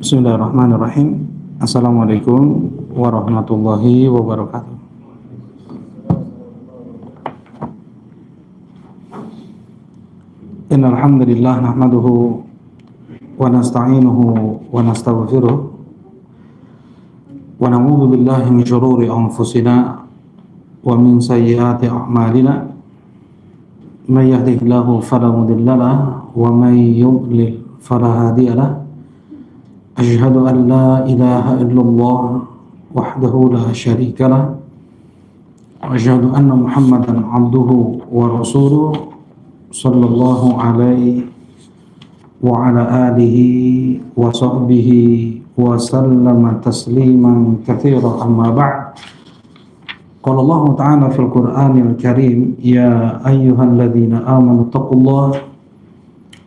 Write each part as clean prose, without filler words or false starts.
Bismillahirrahmanirrahim. Assalamualaikum warahmatullahi wabarakatuh. Innal hamdalillah nahmaduhu wa nasta'inuhu wa nastaghfiruh wa na'udzu billahi min shururi anfusina wa min sayyiati a'malina. May yahdihillahu fala mudilla lahu wa may yudlil fala hadiya lahu. Asyhadu an la ilaha illallah wahdahu la syarika lah wa asyhadu anna Muhammadan abduhu wa rasuluh sallallahu alaihi wa ala alihi wa sahbihi wa sallama tasliman katsiran amma ba'd. Qala Allah ta'ala fil Qur'anil Karim, ya ayyuhalladzina amanu taqullaha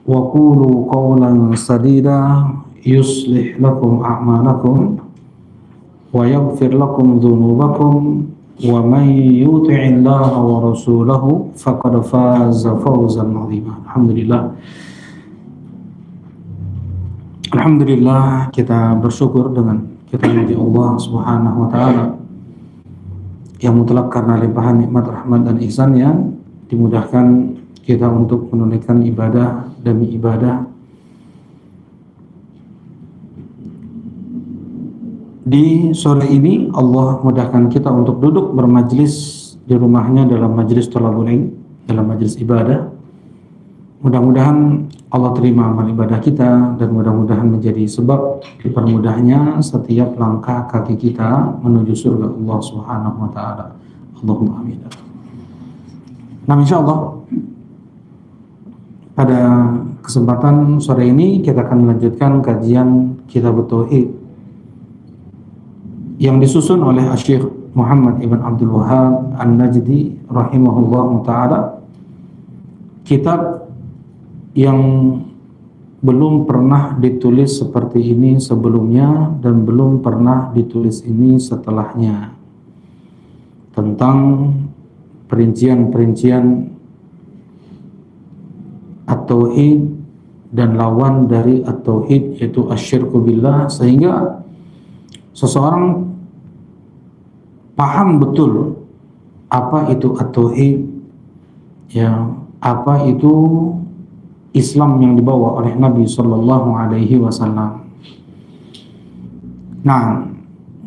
wa qulu qawlan sadida yuslih lakum a'malakum wa yaghfir lakum dhunubakum wa man yuti'illaha wa rasulahu faqad faza fawzan 'azima. Alhamdulillah, kita bersyukur dengan kita memuji Allah Subhanahu wa taala yang mutlak karena limpahan nikmat, rahmat dan ihsan-Nya dimudahkan kita untuk menunaikan ibadah demi ibadah. Di sore ini Allah mudahkan kita untuk duduk bermajlis di rumahnya dalam majlis thalabul ilm, dalam majlis ibadah. Mudah-mudahan Allah terima amal ibadah kita dan mudah-mudahan menjadi sebab dipermudahnya setiap langkah kaki kita menuju surga Allah Subhanahu wa taala. Allahumma amin. Nah, insyaallah pada kesempatan sore ini kita akan melanjutkan kajian Kitab Tauhid yang disusun oleh Syekh Muhammad Ibn Abdul Wahhab An-Najdi rahimahullah ta'ala. Kitab yang belum pernah ditulis seperti ini sebelumnya dan belum pernah ditulis ini setelahnya, tentang perincian-perincian at-tauhid dan lawan dari at-tauhid, yaitu asyirku billah, sehingga seseorang paham betul apa itu at-tauhid, ya, apa itu Islam yang dibawa oleh Nabi Sallallahu Alaihi Wasallam. Nah,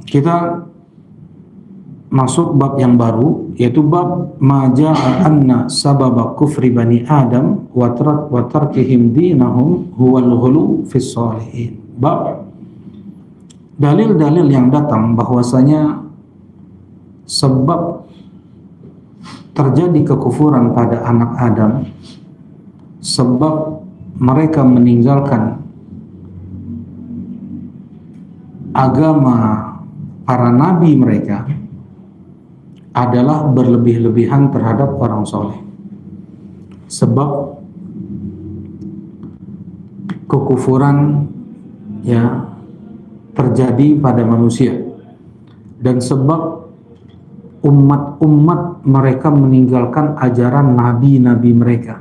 kita masuk bab yang baru, yaitu bab maja'a anna sababa kufri bani Adam wa tarkihim dinahum huwal ghulu fis shalihin. Bab dalil-dalil yang datang bahwasanya sebab terjadi kekufuran pada anak Adam, sebab mereka meninggalkan agama para nabi mereka adalah berlebih-lebihan terhadap orang soleh. Sebab kekufuran, ya, terjadi pada manusia, dan sebab umat-umat mereka meninggalkan ajaran nabi-nabi mereka.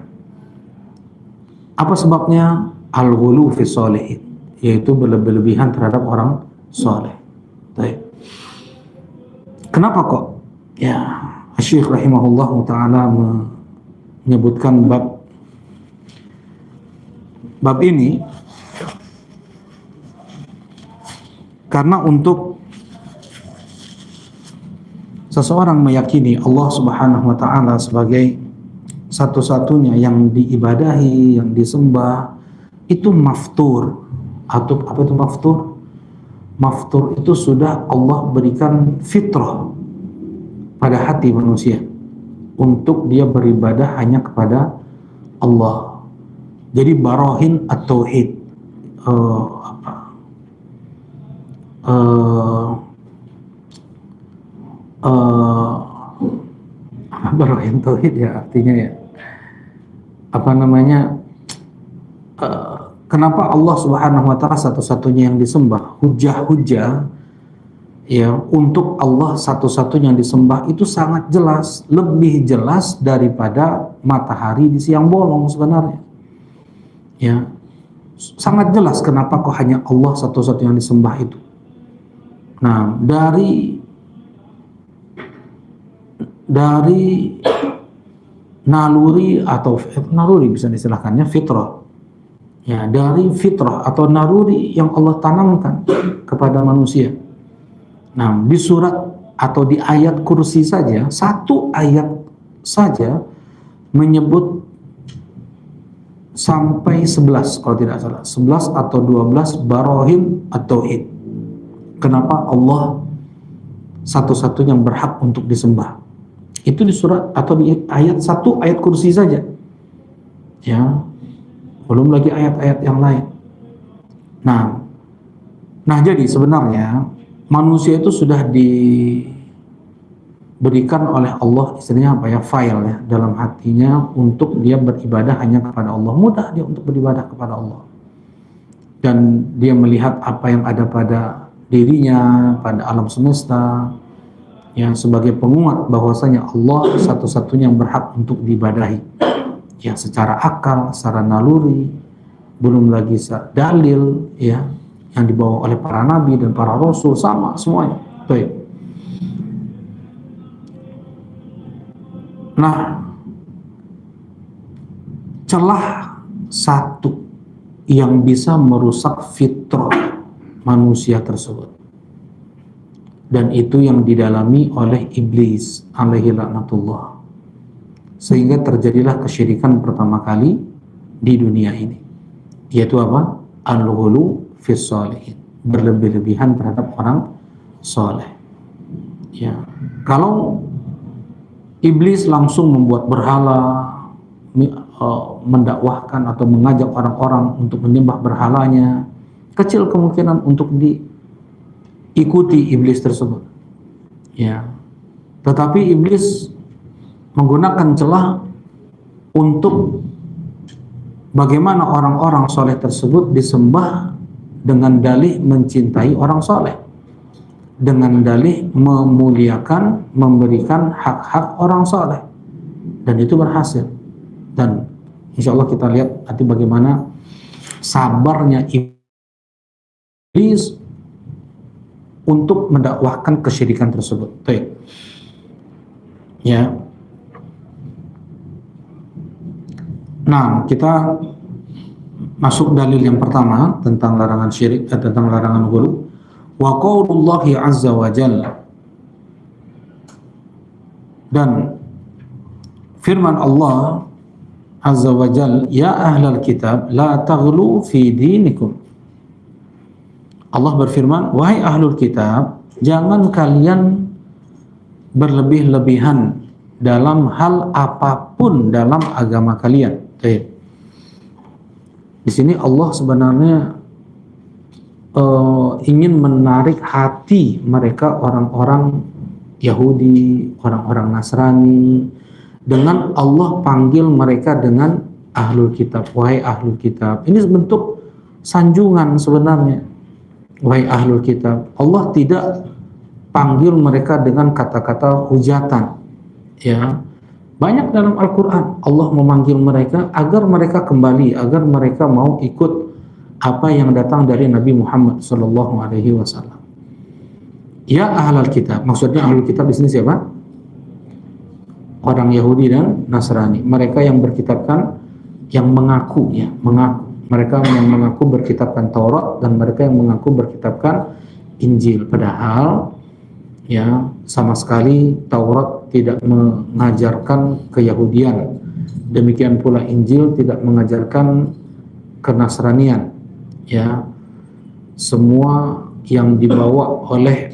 Apa sebabnya? Al-ghulu fi sholihin, yaitu berlebih-lebihan terhadap orang soleh. Baik. Kenapa kok? Ya, Syekh rahimahullah ta'ala menyebutkan bab ini karena untuk seseorang meyakini Allah Subhanahu wa taala sebagai satu-satunya yang diibadahi, yang disembah, itu maftur. Atau apa itu maftur? Maftur itu sudah Allah berikan fitrah pada hati manusia untuk dia beribadah hanya kepada Allah. Jadi barahin at-tauhid, barahin tauhid, ya, artinya, ya, apa namanya, kenapa Allah Subhanahu wa taala satu-satunya yang disembah, hujah-hujah, ya, untuk Allah satu-satunya yang disembah itu sangat jelas, lebih jelas daripada matahari di siang bolong sebenarnya. Ya, sangat jelas kenapa kok hanya Allah satu-satunya yang disembah itu. Nah, dari naluri atau naluri bisa disilahkannya fitrah. Ya, dari fitrah atau naluri yang Allah tanamkan kepada manusia. Nah, di surat atau di ayat kursi saja, satu ayat saja menyebut sampai 11 kalau tidak salah, 11 atau 12 barohin at-tauhid. Kenapa Allah satu-satunya yang berhak untuk disembah. Itu di surat atau di ayat satu ayat kursi saja. Ya. Belum lagi ayat-ayat yang lain. Nah jadi sebenarnya manusia itu sudah diberikan oleh Allah istilahnya apa ya, file ya dalam hatinya untuk dia beribadah hanya kepada Allah. Mudah dia untuk beribadah kepada Allah. Dan dia melihat apa yang ada pada dirinya, pada alam semesta, ya, sebagai penguat bahwasanya Allah satu-satunya yang berhak untuk diibadahi. Ya, secara akal, secara naluri, belum lagi dalil ya yang dibawa oleh para nabi dan para rasul, sama semuanya. Baik. Nah, celah satu yang bisa merusak fitrah manusia tersebut, dan itu yang didalami oleh iblis alaihi laknatullah, sehingga terjadilah kesyirikan pertama kali di dunia ini, yaitu apa? Al-ghulu fis sholihin, berlebih-lebihan terhadap orang soleh. Ya, kalau iblis langsung membuat berhala, mendakwahkan atau mengajak orang-orang untuk menyembah berhalanya, kecil kemungkinan untuk diikuti iblis tersebut. Ya, tetapi iblis menggunakan celah untuk bagaimana orang-orang soleh tersebut disembah dengan dalih mencintai orang soleh, dengan dalih memuliakan, memberikan hak-hak orang soleh, dan itu berhasil. Dan insya Allah kita lihat nanti bagaimana sabarnya iblis untuk mendakwahkan kesyirikan tersebut. Baik. Ya. Nah, kita masuk dalil yang pertama tentang larangan syirik, tentang larangan ghulu. Wa qaulullahi azza wa jalla, dan firman Allah azza wa jalla, ya ahlal kitab la taghlu fi dinikum. Allah berfirman, wahai ahlul kitab, jangan kalian berlebih-lebihan dalam hal apapun dalam agama kalian. Di sini Allah sebenarnya ingin menarik hati mereka, orang-orang Yahudi, orang-orang Nasrani, dengan Allah panggil mereka dengan ahlul kitab. Wahai ahlul kitab, ini bentuk sanjungan sebenarnya. Wahai ahlul kitab, Allah tidak panggil mereka dengan kata-kata hujatan. Ya, banyak dalam Al-Quran Allah memanggil mereka agar mereka kembali, agar mereka mau ikut apa yang datang dari Nabi Muhammad Sallallahu Alaihi Wasallam. Ya ahlul kitab, maksudnya ahlul kitab di sini siapa? Orang Yahudi dan Nasrani, mereka yang berkitabkan, yang mengaku ya, mereka yang mengaku berkitabkan Taurat dan mereka yang mengaku berkitabkan Injil, padahal ya sama sekali Taurat tidak mengajarkan keyahudian, demikian pula Injil tidak mengajarkan kenasranian. Ya, semua yang dibawa oleh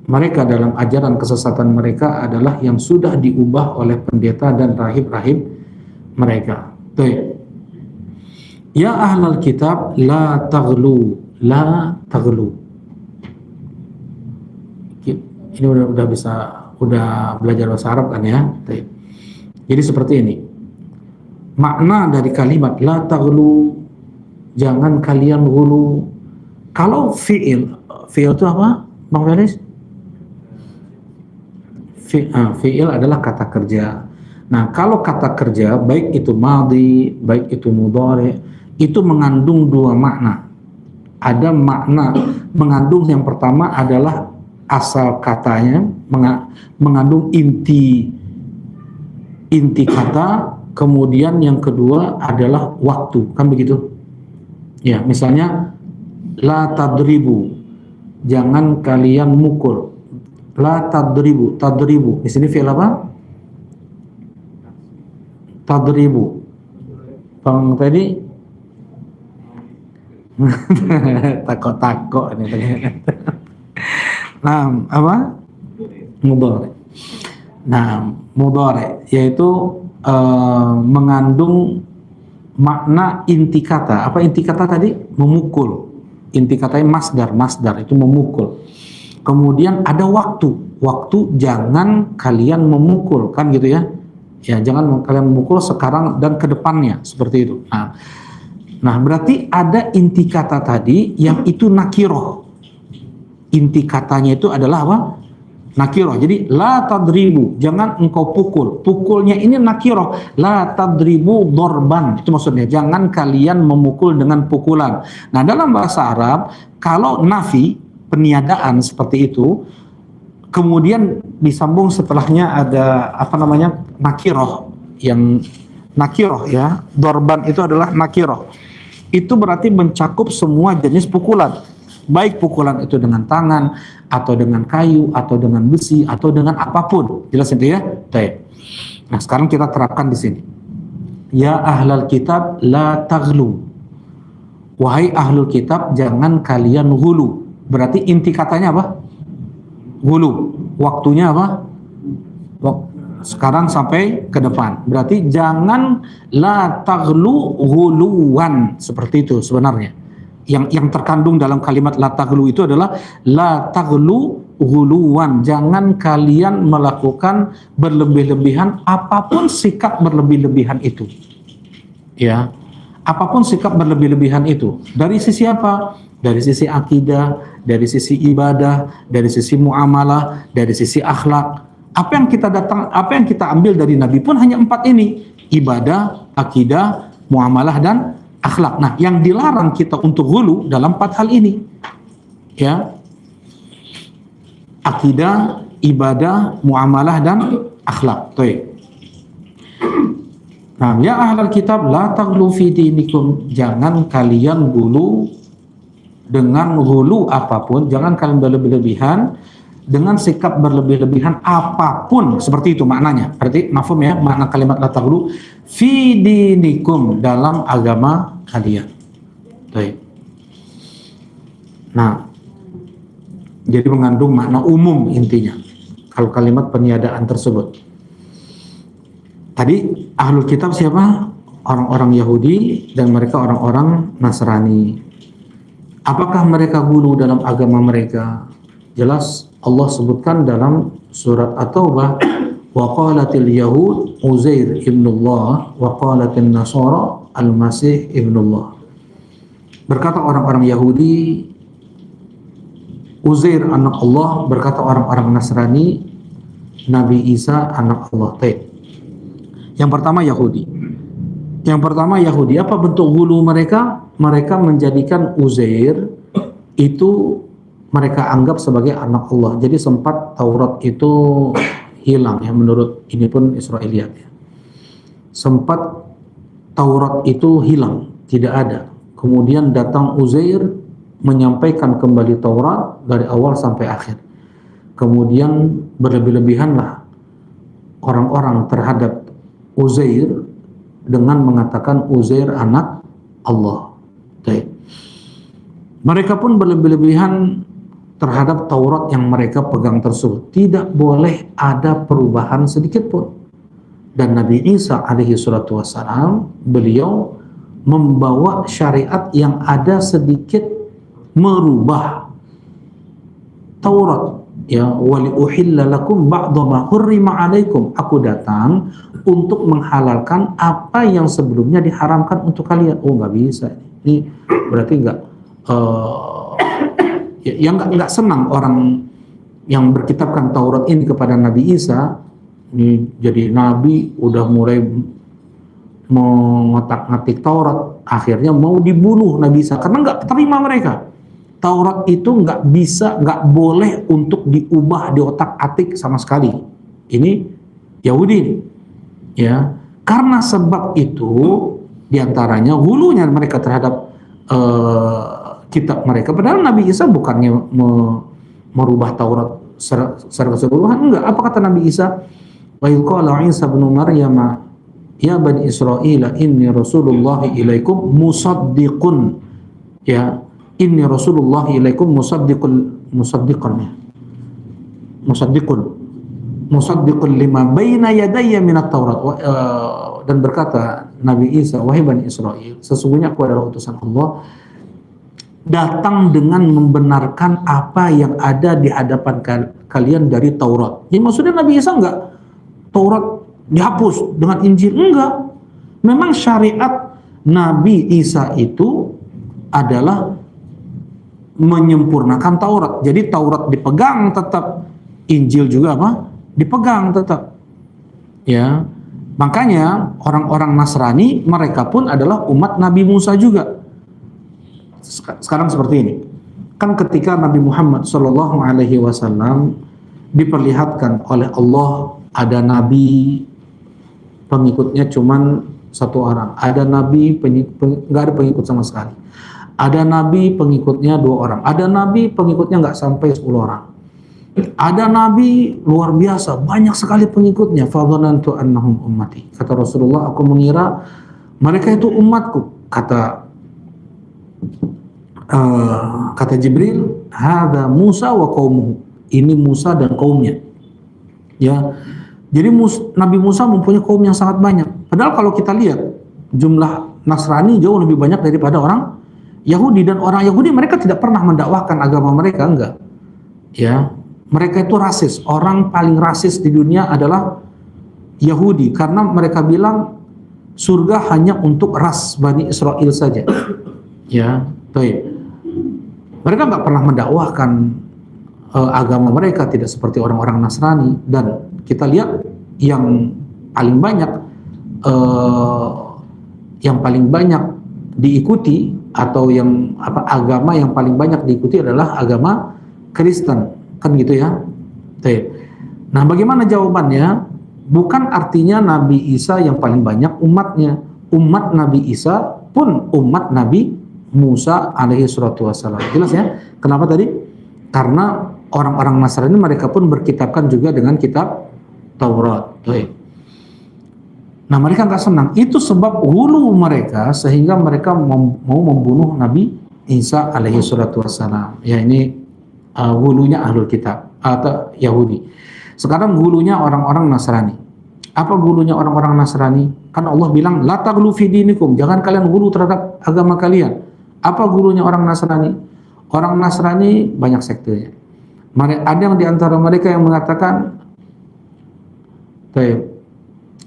mereka dalam ajaran kesesatan mereka adalah yang sudah diubah oleh pendeta dan rahib-rahib mereka. Baik. Ya ahlal kitab la taghlu, la taghlu. Ini udah belajar bahasa Arab kan ya? Baik. Jadi seperti ini. Makna dari kalimat la taghlu, jangan kalian ghulu. Kalau fi'il itu apa, Bang Felis? Fi'il adalah kata kerja. Nah, kalau kata kerja baik itu madhi, baik itu mudhari, itu mengandung dua makna. Ada makna mengandung, yang pertama adalah asal katanya, mengandung inti kata, kemudian yang kedua adalah waktu, kan begitu? Ya, misalnya la tadribu, jangan kalian mukul. La tadribu, tadribu. Di sini fi'il apa? Tadribu. Bang tadi takut-takut ini tadi. Nah, apa? Mudhari. Nah, mudhari yaitu mengandung makna inti kata. Apa inti kata tadi? Memukul. Inti katanya masdar itu memukul. Kemudian ada waktu. Waktu jangan kalian memukul, kan gitu ya. Ya, jangan kalian memukul sekarang dan ke depannya, seperti itu. Nah, berarti ada inti kata tadi yang itu nakiroh. Inti katanya itu adalah apa? Nakiroh. Jadi la tadribu, jangan engkau pukul. Pukulnya ini nakiroh. La tadribu dorban, itu maksudnya jangan kalian memukul dengan pukulan. Nah, dalam bahasa Arab kalau nafi, peniadaan seperti itu, kemudian disambung setelahnya ada apa namanya nakiroh, yang nakiroh ya, dorban itu adalah nakiroh. Itu berarti mencakup semua jenis pukulan, baik pukulan itu dengan tangan atau dengan kayu atau dengan besi atau dengan apapun. Jelas itu ya? Baik. Nah, sekarang kita terapkan di sini. Ya ahlal kitab la taghlu. Wahai ahlul kitab, jangan kalian ghulu. Berarti inti katanya apa? Ghulu. Waktunya apa? Sekarang sampai ke depan. Berarti jangan la taghlu ghuluwan, seperti itu sebenarnya. Yang terkandung dalam kalimat la taghlu itu adalah la taghlu ghuluwan. Jangan kalian melakukan berlebih-lebihan, apapun sikap berlebih-lebihan itu. Ya. Apapun sikap berlebih-lebihan itu. Dari sisi apa? Dari sisi akidah, dari sisi ibadah, dari sisi muamalah, dari sisi akhlak. Apa yang kita ambil dari Nabi pun hanya 4 ini: ibadah, akidah, muamalah, dan akhlak. Nah, yang dilarang kita untuk ghulu dalam 4 hal ini, ya, akidah, ibadah, muamalah, dan akhlak. Nah, ya ahlal kitab la taghlu fi dinikum, jangan kalian ghulu dengan ghulu apapun, jangan kalian berlebih-lebihan dengan sikap berlebih-lebihan apapun, seperti itu maknanya. Berarti mafhum ya, makna kalimat la taghlu fi dinikum, dalam agama kalian. Baik. Nah, jadi mengandung makna umum intinya kalau kalimat peniadaan tersebut. Tadi ahlul kitab siapa? Orang-orang Yahudi dan mereka orang-orang Nasrani. Apakah mereka ghulu dalam agama mereka? Jelas Allah sebutkan dalam surat At-Taubah, wa qalatil yahud Uzair ibnullah wa qalatil nasara al-masih ibnullah. Berkata orang-orang Yahudi Uzair anak Allah, berkata orang-orang Nasrani Nabi Isa anak Allah. Yang pertama Yahudi. Apa bentuk ghulu mereka? Mereka menjadikan Uzair itu mereka anggap sebagai anak Allah. Jadi sempat Taurat itu hilang ya, menurut ini pun Israiliyat ya. Sempat Taurat itu hilang, tidak ada. Kemudian datang Uzair menyampaikan kembali Taurat dari awal sampai akhir. Kemudian berlebih-lebihanlah orang-orang terhadap Uzair dengan mengatakan Uzair anak Allah. Mereka pun berlebih-lebihan terhadap Taurat yang mereka pegang tersebut. Tidak boleh ada perubahan sedikit pun. Dan Nabi Isa alaihi salatu wassalam, beliau membawa syariat yang ada sedikit merubah Taurat. Ya, wali uhilla lakum ba'dha ma hurrima alaikum. Aku datang untuk menghalalkan apa yang sebelumnya diharamkan untuk kalian. Oh, nggak bisa. Ini berarti nggak senang orang yang berkitabkan Taurat ini kepada Nabi Isa. Ini jadi nabi udah mulai mengotak-ngatik Taurat, Akhirnya mau dibunuh Nabi Isa karena nggak terima mereka. Taurat itu nggak bisa, nggak boleh untuk diubah, diotak-atik sama sekali. Ini Yahudi, ya. Karena sebab itu, diantaranya hulunya mereka terhadap kitab mereka. Padahal Nabi Isa bukannya merubah Taurat secara keseluruhan, enggak. Apa kata Nabi Isa? Wa qala Isa bin Maryam, ya bani Israil, inni Rasulullah ilaikum musaddiqun. Ya, inni Rasulullah ilaikum musaddiqun lima baina yadayya minat Taurat. Dan berkata Nabi Isa, wahai Bani Israel, sesungguhnya aku adalah utusan Allah, datang dengan membenarkan apa yang ada di hadapan kalian dari Taurat. Jadi maksudnya Nabi Isa enggak Taurat dihapus dengan Injil, enggak. Memang syariat Nabi Isa itu adalah menyempurnakan Taurat. Jadi Taurat dipegang tetap, Injil juga apa? Dipegang tetap. Ya. Makanya orang-orang Nasrani mereka pun adalah umat Nabi Musa juga. Sekarang seperti ini. Kan ketika Nabi Muhammad sallallahu alaihi wasallam diperlihatkan oleh Allah, ada nabi pengikutnya cuman satu orang, ada nabi nggak ada pengikut sama sekali. Ada nabi pengikutnya 2 orang, ada nabi pengikutnya nggak sampai 10 orang. Ada nabi luar biasa, banyak sekali pengikutnya. Fadhanantu annahum ummati. Kata Rasulullah, aku mengira mereka itu umatku. Kata Jibril, hadza Musa wa qaumuhu. Ini Musa dan kaumnya. Ya. Jadi Nabi Musa mempunyai kaum yang sangat banyak. Padahal kalau kita lihat jumlah Nasrani jauh lebih banyak daripada orang Yahudi, dan orang Yahudi mereka tidak pernah mendakwahkan agama mereka, enggak. Ya. Mereka itu rasis. Orang paling rasis di dunia adalah Yahudi, karena mereka bilang surga hanya untuk ras Bani Israel saja. Ya, baik. Mereka nggak pernah mendakwahkan agama mereka, tidak seperti orang-orang Nasrani. Dan kita lihat yang paling banyak diikuti, atau yang agama yang paling banyak diikuti adalah agama Kristen. Kan gitu ya. Nah, bagaimana jawabannya? Bukan artinya Nabi Isa yang paling banyak umatnya. Umat Nabi Isa pun umat Nabi Musa alaihi salatu wassalam. Jelas ya? Kenapa tadi? Karena orang-orang Nasrani mereka pun berkitabkan juga dengan kitab Taurat. Nah, mereka nggak senang. Itu sebab hulu mereka, sehingga mereka mau membunuh Nabi Isa alaihi salatu wassalam. Ya, ini hulunya ahlul kitab atau Yahudi. Sekarang hulunya orang-orang Nasrani. Apa hulunya orang-orang Nasrani? Kan Allah bilang la taghlu fi dinikum, jangan kalian hulu terhadap agama kalian. Apa hulunya orang Nasrani? Orang Nasrani banyak sektenya. Ada yang di antara mereka yang mengatakan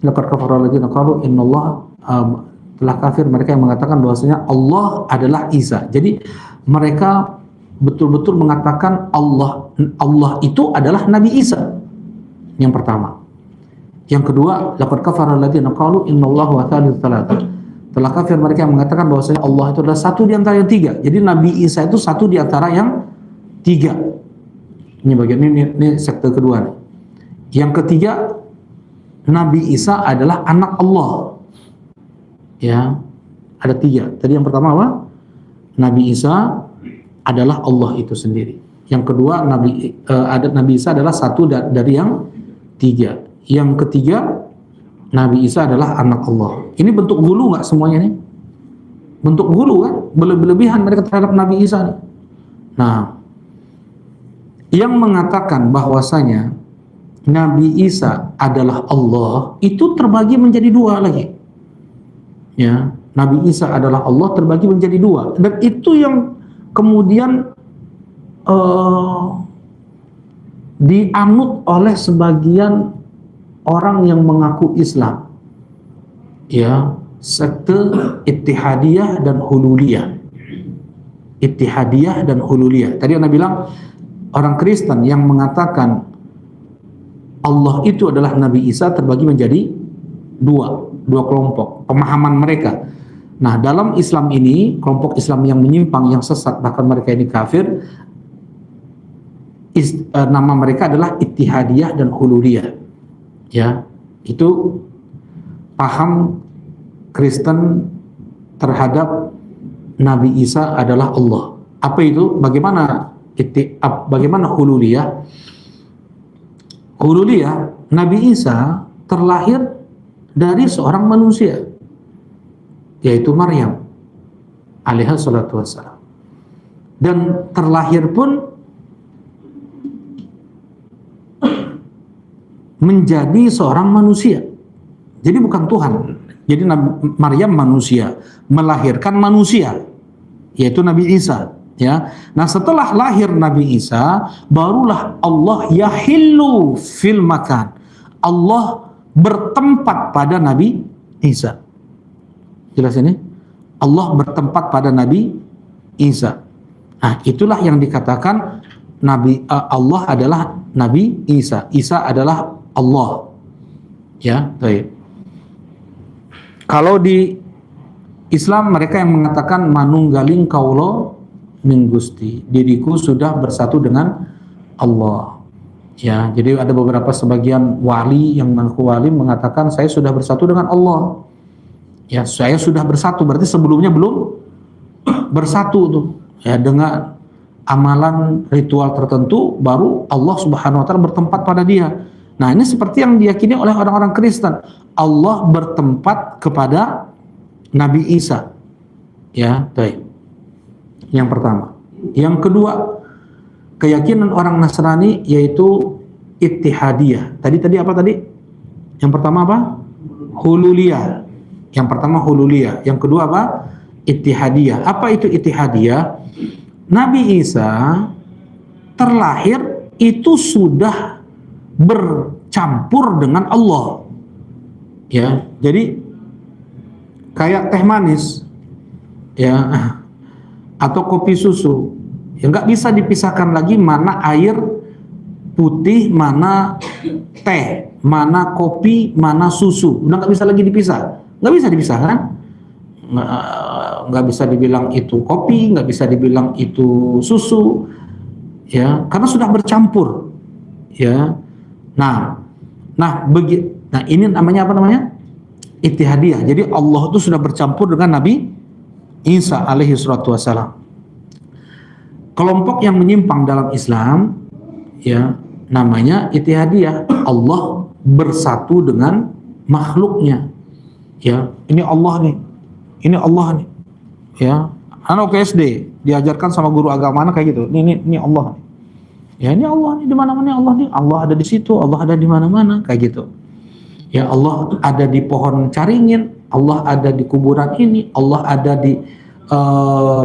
laqad kafara alladziina qalu innallaha, telah kafir mereka yang mengatakan bahwasanya Allah adalah Isa. Jadi mereka betul-betul mengatakan Allah itu adalah Nabi Isa. Yang pertama. Yang kedua, laqad kafara alladziina qalu innallaha wa thalithu tsalatsa. Telah kafir mereka yang mengatakan bahwasanya Allah itu adalah satu di antara yang 3. Jadi Nabi Isa itu satu di antara yang 3. Ini bagian ini sekte kedua nih. Yang ketiga, Nabi Isa adalah anak Allah. Ya. Ada 3. Tadi yang pertama apa? Nabi Isa adalah Allah itu sendiri. Yang kedua, Nabi Isa adalah satu dari yang 3. Yang ketiga, Nabi Isa adalah anak Allah. Ini bentuk hulu nggak semuanya nih? Bentuk hulu kan? Berlebihan mereka terhadap Nabi Isa nih. Nah, yang mengatakan bahwasanya Nabi Isa adalah Allah itu terbagi menjadi 2 lagi. Ya, Nabi Isa adalah Allah terbagi menjadi 2, dan itu yang kemudian dianut oleh sebagian orang yang mengaku Islam, ya, sekte Ittihadiyah dan Hululiyah. Ittihadiyah dan Hululiyah. Tadi Anda bilang orang Kristen yang mengatakan Allah itu adalah Nabi Isa terbagi menjadi dua kelompok pemahaman mereka. Nah, dalam Islam ini, kelompok Islam yang menyimpang, yang sesat, bahkan mereka ini kafir, nama mereka adalah Ittihadiyah dan Hululiyah. Ya, itu paham Kristen terhadap Nabi Isa adalah Allah. Apa itu? Bagaimana Hululiyah? Hululiyah, Nabi Isa terlahir dari seorang manusia, yaitu Maryam alaiha salatu wassalam, dan terlahir pun menjadi seorang manusia, jadi bukan Tuhan. Jadi Maryam manusia, melahirkan manusia, yaitu Nabi Isa. Ya, nah setelah lahir Nabi Isa, barulah Allah yahillu fil makan, Allah bertempat pada Nabi Isa. Jelas ini? Allah bertempat pada Nabi Isa. Nah, itulah yang dikatakan Allah adalah Nabi Isa. Isa adalah Allah. Ya, baik. Kalau di Islam mereka yang mengatakan manunggaling kaulo ning Gusti, diriku sudah bersatu dengan Allah. Ya, jadi ada beberapa sebagian wali yang mengaku wali mengatakan saya sudah bersatu dengan Allah. Ya, saya sudah bersatu, berarti sebelumnya belum bersatu tuh. Ya, dengan amalan ritual tertentu baru Allah Subhanahu wa taala bertempat pada dia. Nah, ini seperti yang diyakini oleh orang-orang Kristen. Allah bertempat kepada Nabi Isa. Ya, baik. Yang pertama. Yang kedua, keyakinan orang Nasrani yaitu Ittihadiyah. Tadi apa tadi? Yang pertama apa? Hululiyah. Yang pertama Hululiyah. Yang kedua apa? Ittihadiyah. Apa itu Ittihadiyah? Nabi Isa terlahir itu sudah bercampur dengan Allah. Ya, jadi kayak teh manis, ya, atau kopi susu, ya nggak bisa dipisahkan lagi mana air putih, mana teh, mana kopi, mana susu. Udah nggak bisa lagi dipisah, nggak bisa dipisahkan, nggak bisa dibilang itu kopi, nggak bisa dibilang itu susu, ya, karena sudah bercampur, ya. Nah ini namanya apa namanya? Ittihadiyah. Jadi Allah itu sudah bercampur dengan Nabi Isa alaihi salatu wassalam. Kelompok yang menyimpang dalam Islam, ya, namanya Ittihadiyah. Allah bersatu dengan makhluknya. Ya, ini Allah nih. Ini Allah nih. Ya, anak SD diajarkan sama guru agama kayak gitu. Ini Allah. Ya, ini Allah nih, di mana-mana Allah nih. Allah ada di situ, Allah ada di mana-mana kayak gitu. Ya, Allah ada di pohon caringin, Allah ada di kuburan ini, Allah ada di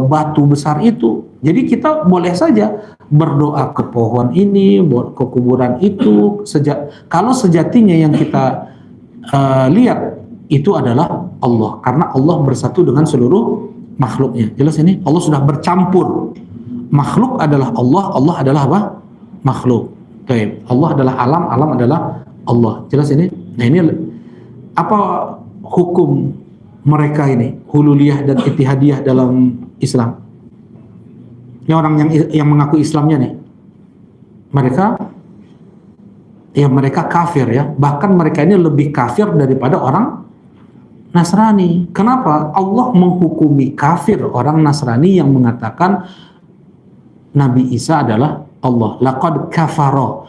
batu besar itu. Jadi kita boleh saja berdoa ke pohon ini, ke kuburan itu. Kalau sejatinya yang kita lihat itu adalah Allah, karena Allah bersatu dengan seluruh makhluknya. Jelas ini? Allah sudah bercampur. Makhluk adalah Allah, Allah adalah apa? Makhluk. Baik. Allah adalah alam, alam adalah Allah. Jelas ini? Nah, ini apa hukum mereka ini, Hululiyah dan Ittihadiyah dalam Islam? Ini orang yang mengaku Islamnya nih, mereka kafir, ya. Bahkan mereka ini lebih kafir daripada orang Nasrani. Kenapa? Allah menghukumi kafir orang Nasrani yang mengatakan Nabi Isa adalah Allah. Laqad kafara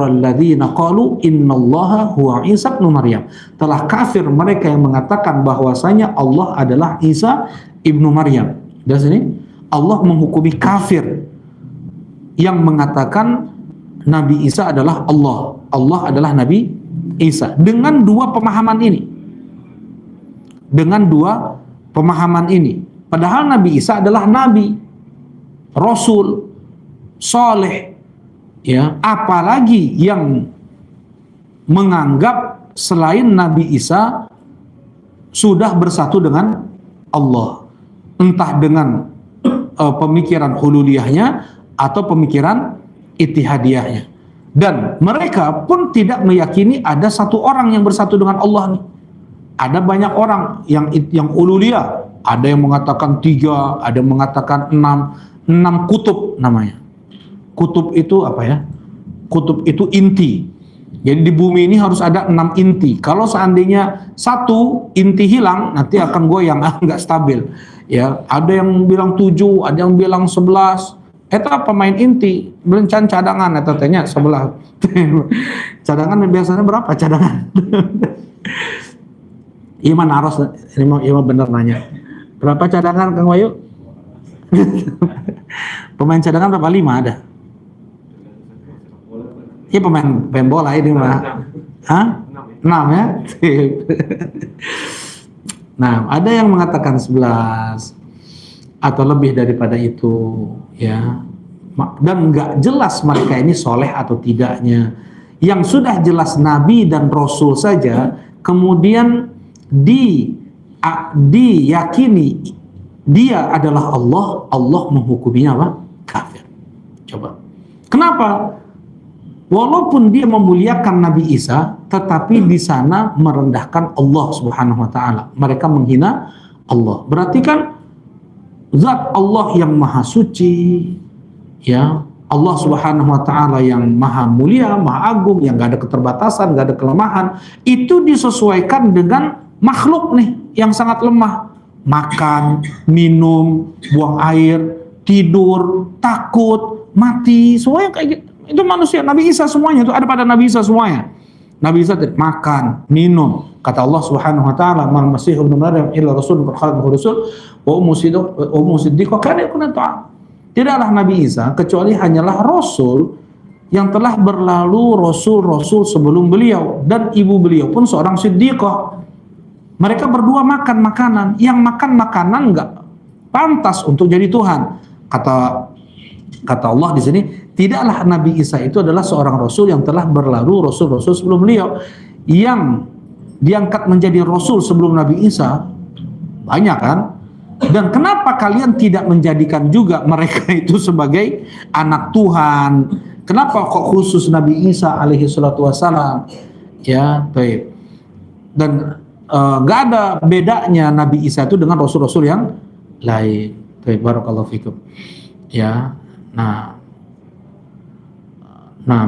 alladziina qalu innallaha huwa Isa ibnu Maryam. Telah kafir mereka yang mengatakan bahwasanya Allah adalah Isa ibnu Maryam. Dari sini Allah menghukumi kafir yang mengatakan Nabi Isa adalah Allah. Allah adalah Nabi Isa. Dengan dua pemahaman ini. Padahal Nabi Isa adalah nabi, rasul, soleh, ya. Apalagi yang menganggap selain Nabi Isa sudah bersatu dengan Allah, entah dengan pemikiran hululiyahnya atau pemikiran ittihadiyahnya. Dan mereka pun tidak meyakini ada satu orang yang bersatu dengan Allah nih. Ada banyak orang yang ululia, ada yang mengatakan 3, ada yang mengatakan 6. 6 kutub namanya. Kutub itu apa ya? Kutub itu inti. Jadi di bumi ini harus ada 6 inti. Kalau seandainya 1 inti hilang, nanti akan goyang, nggak stabil. Ya, ada yang bilang 7, ada yang bilang 11. Eta pemain inti, belencan cadangan, eta tanya sebelah. Cadangan biasanya berapa cadangan? Iman Aros, ini bener nanya. Berapa cadangan Kang Wayu? Pemain cadangan berapa? 5 ada? Iya pemain bola ini mah. Hah? 6 ya? Nah, ada yang mengatakan 11 atau lebih daripada itu, ya. Dan nggak jelas mereka ini soleh atau tidaknya. Yang sudah jelas Nabi dan Rasul saja, kemudian diyakini dia adalah Allah, Allah menghukuminya apa? Kafir. Coba. Kenapa? Walaupun dia memuliakan Nabi Isa, tetapi di sana merendahkan Allah Subhanahu wa taala. Mereka menghina Allah. Berarti kan zat Allah yang maha suci, ya, Allah Subhanahu wa taala yang maha mulia, maha agung, yang gak ada keterbatasan, gak ada kelemahan, itu disesuaikan dengan makhluk nih yang sangat lemah. Makan, minum, buang air, tidur, takut, mati, semuanya kayak gitu. Itu manusia. Nabi Isa semuanya itu ada pada Nabi Isa semuanya. Nabi Isa makan, minum. Kata Allah Subhanahu wa taala, "Mal Masih ibnu Maryam illa rasulun qad khalat minhu rusul wa ummu siddiqah kana yakuna ta'a." Tidaklah Nabi Isa kecuali hanyalah rasul yang telah berlalu rasul-rasul sebelum beliau, dan ibu beliau pun seorang siddiqah. Mereka berdua makan makanan, yang makan makanan enggak pantas untuk jadi Tuhan. Kata Allah di sini, tidaklah Nabi Isa itu adalah seorang rasul yang telah berlalu rasul-rasul sebelum beliau. Yang diangkat menjadi rasul sebelum Nabi Isa banyak kan? Dan kenapa kalian tidak menjadikan juga mereka itu sebagai anak Tuhan? Kenapa kok khusus Nabi Isa alaihi salatu wassalam? Ya, baik. Dan nggak ada bedanya Nabi Isa itu dengan rasul-rasul yang lain. Baik, barakallahu fikum. Ya, nah,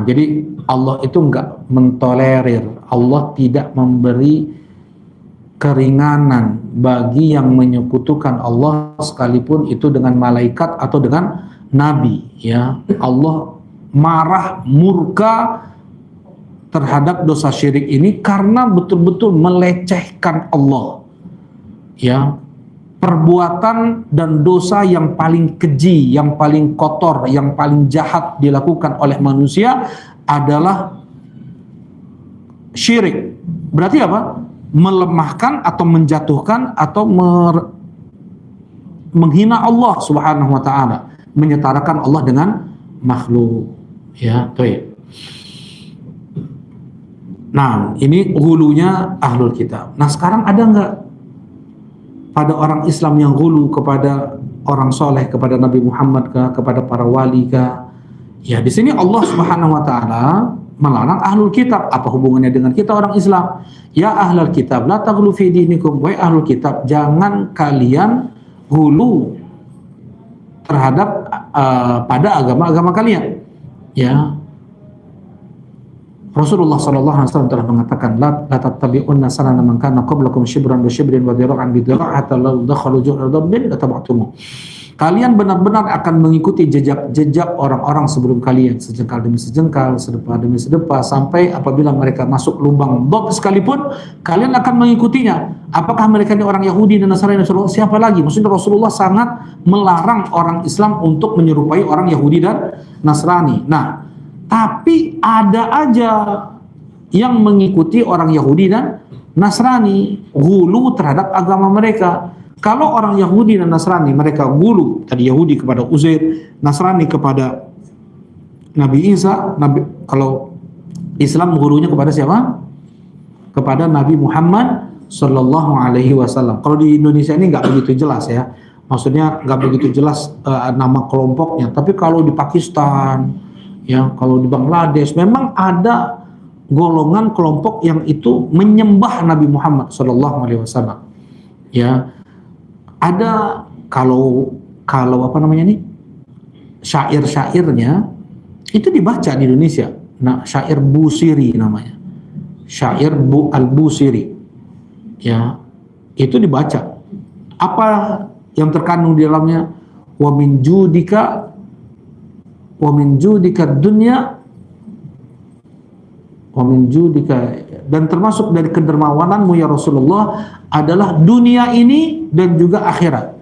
jadi Allah itu nggak mentolerir, Allah tidak memberi keringanan bagi yang menyekutukan Allah, sekalipun itu dengan malaikat atau dengan nabi. Ya, Allah marah, murka terhadap dosa syirik ini karena betul-betul melecehkan Allah. Ya, perbuatan dan dosa yang paling keji, yang paling kotor, yang paling jahat dilakukan oleh manusia adalah syirik. Berarti apa? Melemahkan atau menjatuhkan atau menghina Allah Subhanahu wa taala, menyetarakan Allah dengan makhluk. Ya, baik. Nah, ini hulunya ahlul kitab. Nah, sekarang ada nggak pada orang Islam yang hulu kepada orang soleh, kepada Nabi Muhammad kah, kepada para wali kah? Ya, di sini Allah Subhanahu wa taala melarang ahlul kitab. Apa hubungannya dengan kita orang Islam? Ya ahlul kitab, la taghlu fi dinikum. Wahai ahlul kitab, jangan kalian hulu terhadap pada agama-agama kalian. Ya. Rasulullah SAW telah mengatakan, la tattabi'unna sanana man kana qablakum shibran bi shibrin wa dhira'an bi dhira' hatta law dakhalu juhra dabbin lataba'tumu. Kalian benar-benar akan mengikuti jejak-jejak orang-orang sebelum kalian, sejengkal demi sejengkal, sedepa demi sedepa, sampai apabila mereka masuk lubang dob sekalipun, kalian akan mengikutinya. Apakah mereka ini orang Yahudi dan Nasrani? Siapa lagi? Maksudnya Rasulullah sangat melarang orang Islam untuk menyerupai orang Yahudi dan Nasrani. Nah, tapi ada aja yang mengikuti orang Yahudi dan Nasrani, gulu terhadap agama mereka. Kalau orang Yahudi dan Nasrani mereka gulu, tadi Yahudi kepada Uzair, Nasrani kepada Nabi Isa, kalau Islam gulunya kepada siapa? Kepada Nabi Muhammad Sallallahu Alaihi Wasallam. Kalau di Indonesia ini nggak begitu jelas ya, maksudnya nggak begitu jelas nama kelompoknya. Tapi kalau di Pakistan, ya, kalau di Bangladesh memang ada golongan kelompok yang itu menyembah Nabi Muhammad Shallallahu Alaihi Wasallam. Ya, ada kalau apa namanya nih, syair-syairnya itu dibaca di Indonesia. Nah, syair Busiri namanya, syair Al-Busiri. Ya, itu dibaca. Apa yang terkandung di dalamnya? Wa min judika dunya wa min judika, dan termasuk dari kedermawananmu ya Rasulullah adalah dunia ini dan juga akhirat.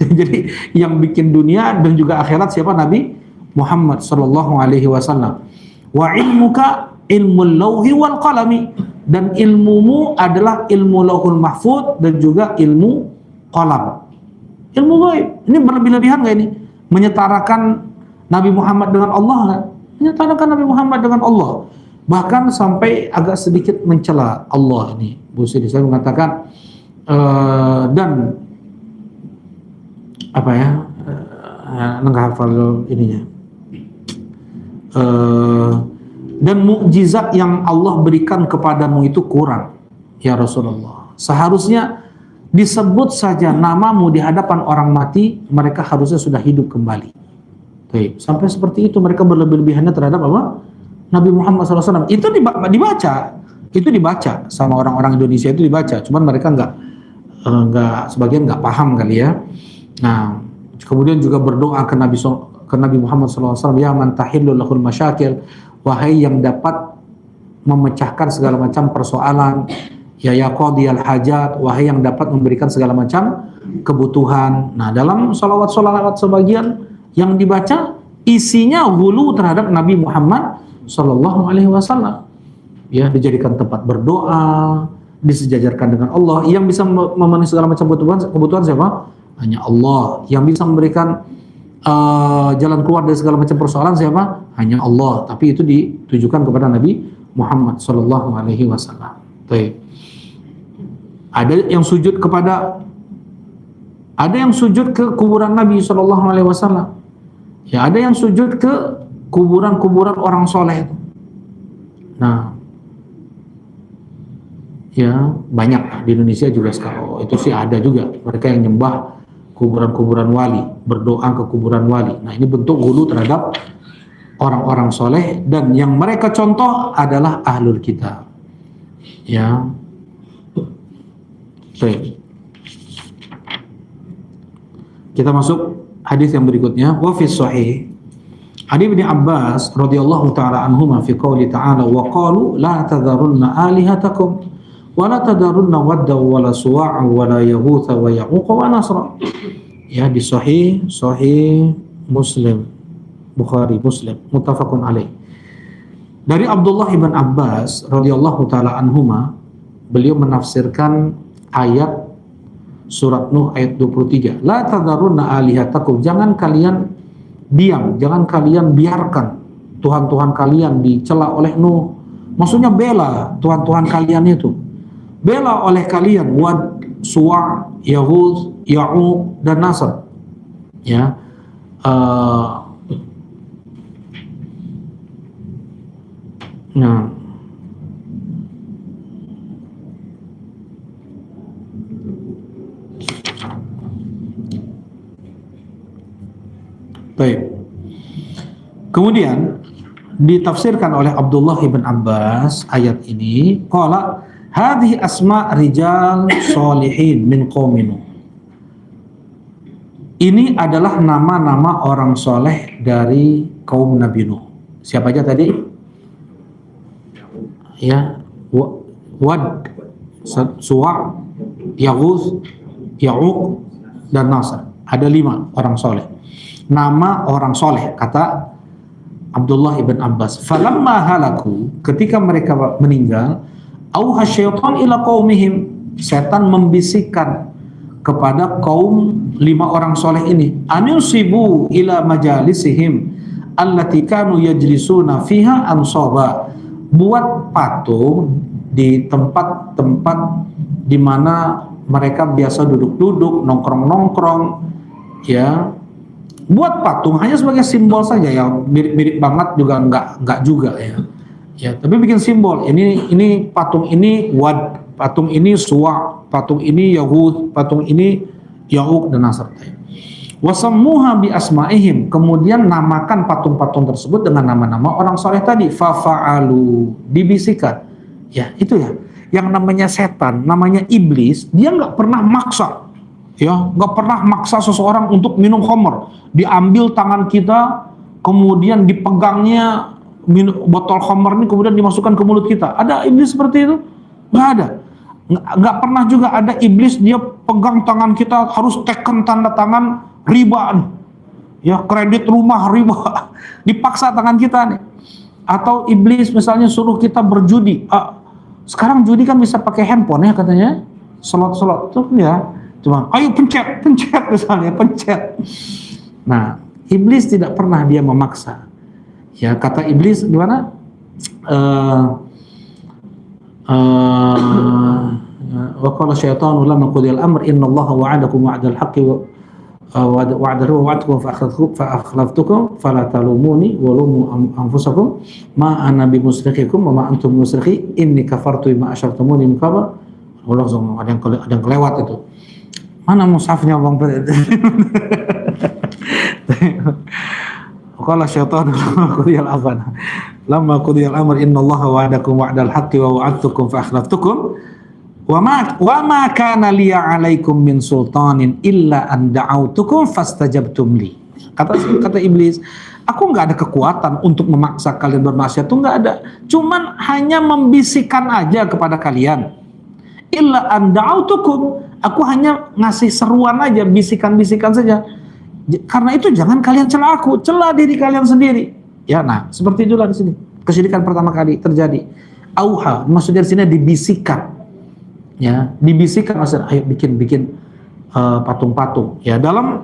Jadi yang bikin dunia dan juga akhirat siapa? Nabi Muhammad sallallahu alaihi wasallam. Wa ilmuka ilmul lauhi wal qalami, dan ilmumu adalah ilmu lauhul mahfud dan juga ilmu qalam. Ilmu gaib. Ini berlebih-lebihan enggak ini? Menyetarakan Nabi Muhammad dengan Allah kan? Menyetarakan Nabi Muhammad dengan Allah. Bahkan sampai agak sedikit mencela Allah ini. Busiri saya mengatakan dan apa ya? Enggak hafal ininya. Dan mukjizat yang Allah berikan kepadamu itu kurang, ya Rasulullah. Seharusnya disebut saja namamu di hadapan orang mati, mereka harusnya sudah hidup kembali. Sampai seperti itu mereka berlebih-lebihannya terhadap apa? Nabi Muhammad SAW. Itu dibaca sama orang-orang Indonesia, itu dibaca. Cuman mereka sebagian nggak paham kali ya. Nah, kemudian juga berdoa ke Nabi Muhammad SAW, ya man tahillu lahul masyakil, wahai yang dapat memecahkan segala macam persoalan, ya qadiyal hajat, wahai yang dapat memberikan segala macam kebutuhan. Nah, dalam salawat sebagian yang dibaca isinya hulu terhadap Nabi Muhammad Sallallahu Alaihi Wasallam. Ya, dijadikan tempat berdoa, disejajarkan dengan Allah. Yang bisa memenuhi segala macam kebutuhan siapa? Hanya Allah. Yang bisa memberikan jalan keluar dari segala macam persoalan siapa? Hanya Allah. Tapi itu ditujukan kepada Nabi Muhammad Sallallahu Alaihi Wasallam. Ada yang sujud ke kuburan Nabi Sallallahu Alaihi Wasallam. Ya, ada yang sujud ke kuburan-kuburan orang soleh. Nah, ya banyak di Indonesia juga sekarang. Itu sih ada juga mereka yang nyembah kuburan-kuburan wali, berdoa ke kuburan wali. Nah, ini bentuk hulu terhadap orang-orang soleh, dan yang mereka contoh adalah ahlul kitab. Ya, baik. Kita masuk hadis yang berikutnya. Wa fi sahih Ali bin Abbas radhiyallahu taala anhuma fi qouli ta'ala wa qalu la tadharunna alihatakum wa la tadharunna wadda wa la suwa'a wa la yaghutha wa ya'uqa wa nasra. Ya, di sahih Muslim, Bukhari Muslim, muttafaqun alaih. Dari Abdullah bin Abbas radhiyallahu taala anhuma, beliau menafsirkan ayat surat Nuh ayat 23. La tadharunna alihatakum, jangan kalian diam, jangan kalian biarkan Tuhan-Tuhan kalian dicela oleh Nuh. Maksudnya bela Tuhan-Tuhan kalian itu. Bela oleh kalian Wad, Suwa', Yahud, Ya'uq, dan Nasr. Ya. Nah. Baik. Kemudian ditafsirkan oleh Abdullah bin Abbas ayat ini, qala hadhihi asma rijal sholihin min qaumi Nuh. Ini adalah nama-nama orang soleh dari kaum Nabi Nuh. Siapa aja tadi? Ya, Wad, Suwa', Yaghuz, Ya'uq, dan Nasr. Ada 5 orang soleh. Nama orang soleh, kata Abdullah ibn Abbas. Falamma halaku, ketika mereka meninggal, auha syaitan ila qaumihim, setan membisikkan kepada kaum 5 orang soleh ini, anusibu ila majalisihim allati kanu yajlisuna fiha ansaba, buat patung di tempat-tempat di mana mereka biasa duduk-duduk, nongkrong-nongkrong, ya. Buat patung hanya sebagai simbol saja, ya mirip-mirip banget juga enggak juga ya. Ya, tapi bikin simbol. Ini patung ini Wad, patung ini Suwa, patung ini Yahud, patung ini Ya'uq dan Nasr. Wasammuha bi asma'ihim, kemudian namakan patung-patung tersebut dengan nama-nama orang soleh tadi. Fafa'alu, dibisikan. Ya, itu ya. Yang namanya setan, namanya iblis, dia nggak pernah maksa. Ya, nggak pernah maksa seseorang untuk minum khamr. Diambil tangan kita, kemudian dipegangnya botol khamr ini, kemudian dimasukkan ke mulut kita. Ada iblis seperti itu? Nggak ada. Nggak pernah juga ada iblis dia pegang tangan kita harus teken tanda tangan riba nih. Ya, kredit rumah riba. Dipaksa tangan kita nih. Atau iblis misalnya suruh kita berjudi. Sekarang judi kan bisa pakai handphone ya katanya. Slot-slot tuh ya. Cuma ayo pencet misalnya, pencet. Nah, iblis tidak pernah dia memaksa. Ya, kata iblis gimana? Wa qala syaitanu lamma qudiyal amr innallaha wa'adakum wa'dal haqqi wa'adahu wa'adtukum fa akhlaftukum fala talumuni wa lumu anfusakum ma ana bimusrikhikum wa ma antum musrikhi inni kafartu bima asyartumuni min qabl. Langsung ada yang kelewat itu. Mana mushafnya Bang Pet? Qala syaitan lamma qudiyal amr innallaha wa'adakum wa'dal haqqi wa wa'adtukum fa akhlaftukum wa ma kana liya 'alaikum min sultanin illa an da'autukum fastajabtum li. Kata iblis, aku nggak ada kekuatan untuk memaksa kalian bermaksiat, tuh nggak ada. Cuman hanya membisikkan aja kepada kalian. Illa an da'autukum, aku hanya ngasih seruan aja, bisikan-bisikan saja. Karena itu jangan kalian cela aku, cela diri kalian sendiri. Ya, nah seperti itulah di sini. Kesyirikan pertama kali terjadi. Auha, maksudnya di sini dibisikkan. Ya, dibisikkan maksudnya ayo bikin patung-patung. Ya, dalam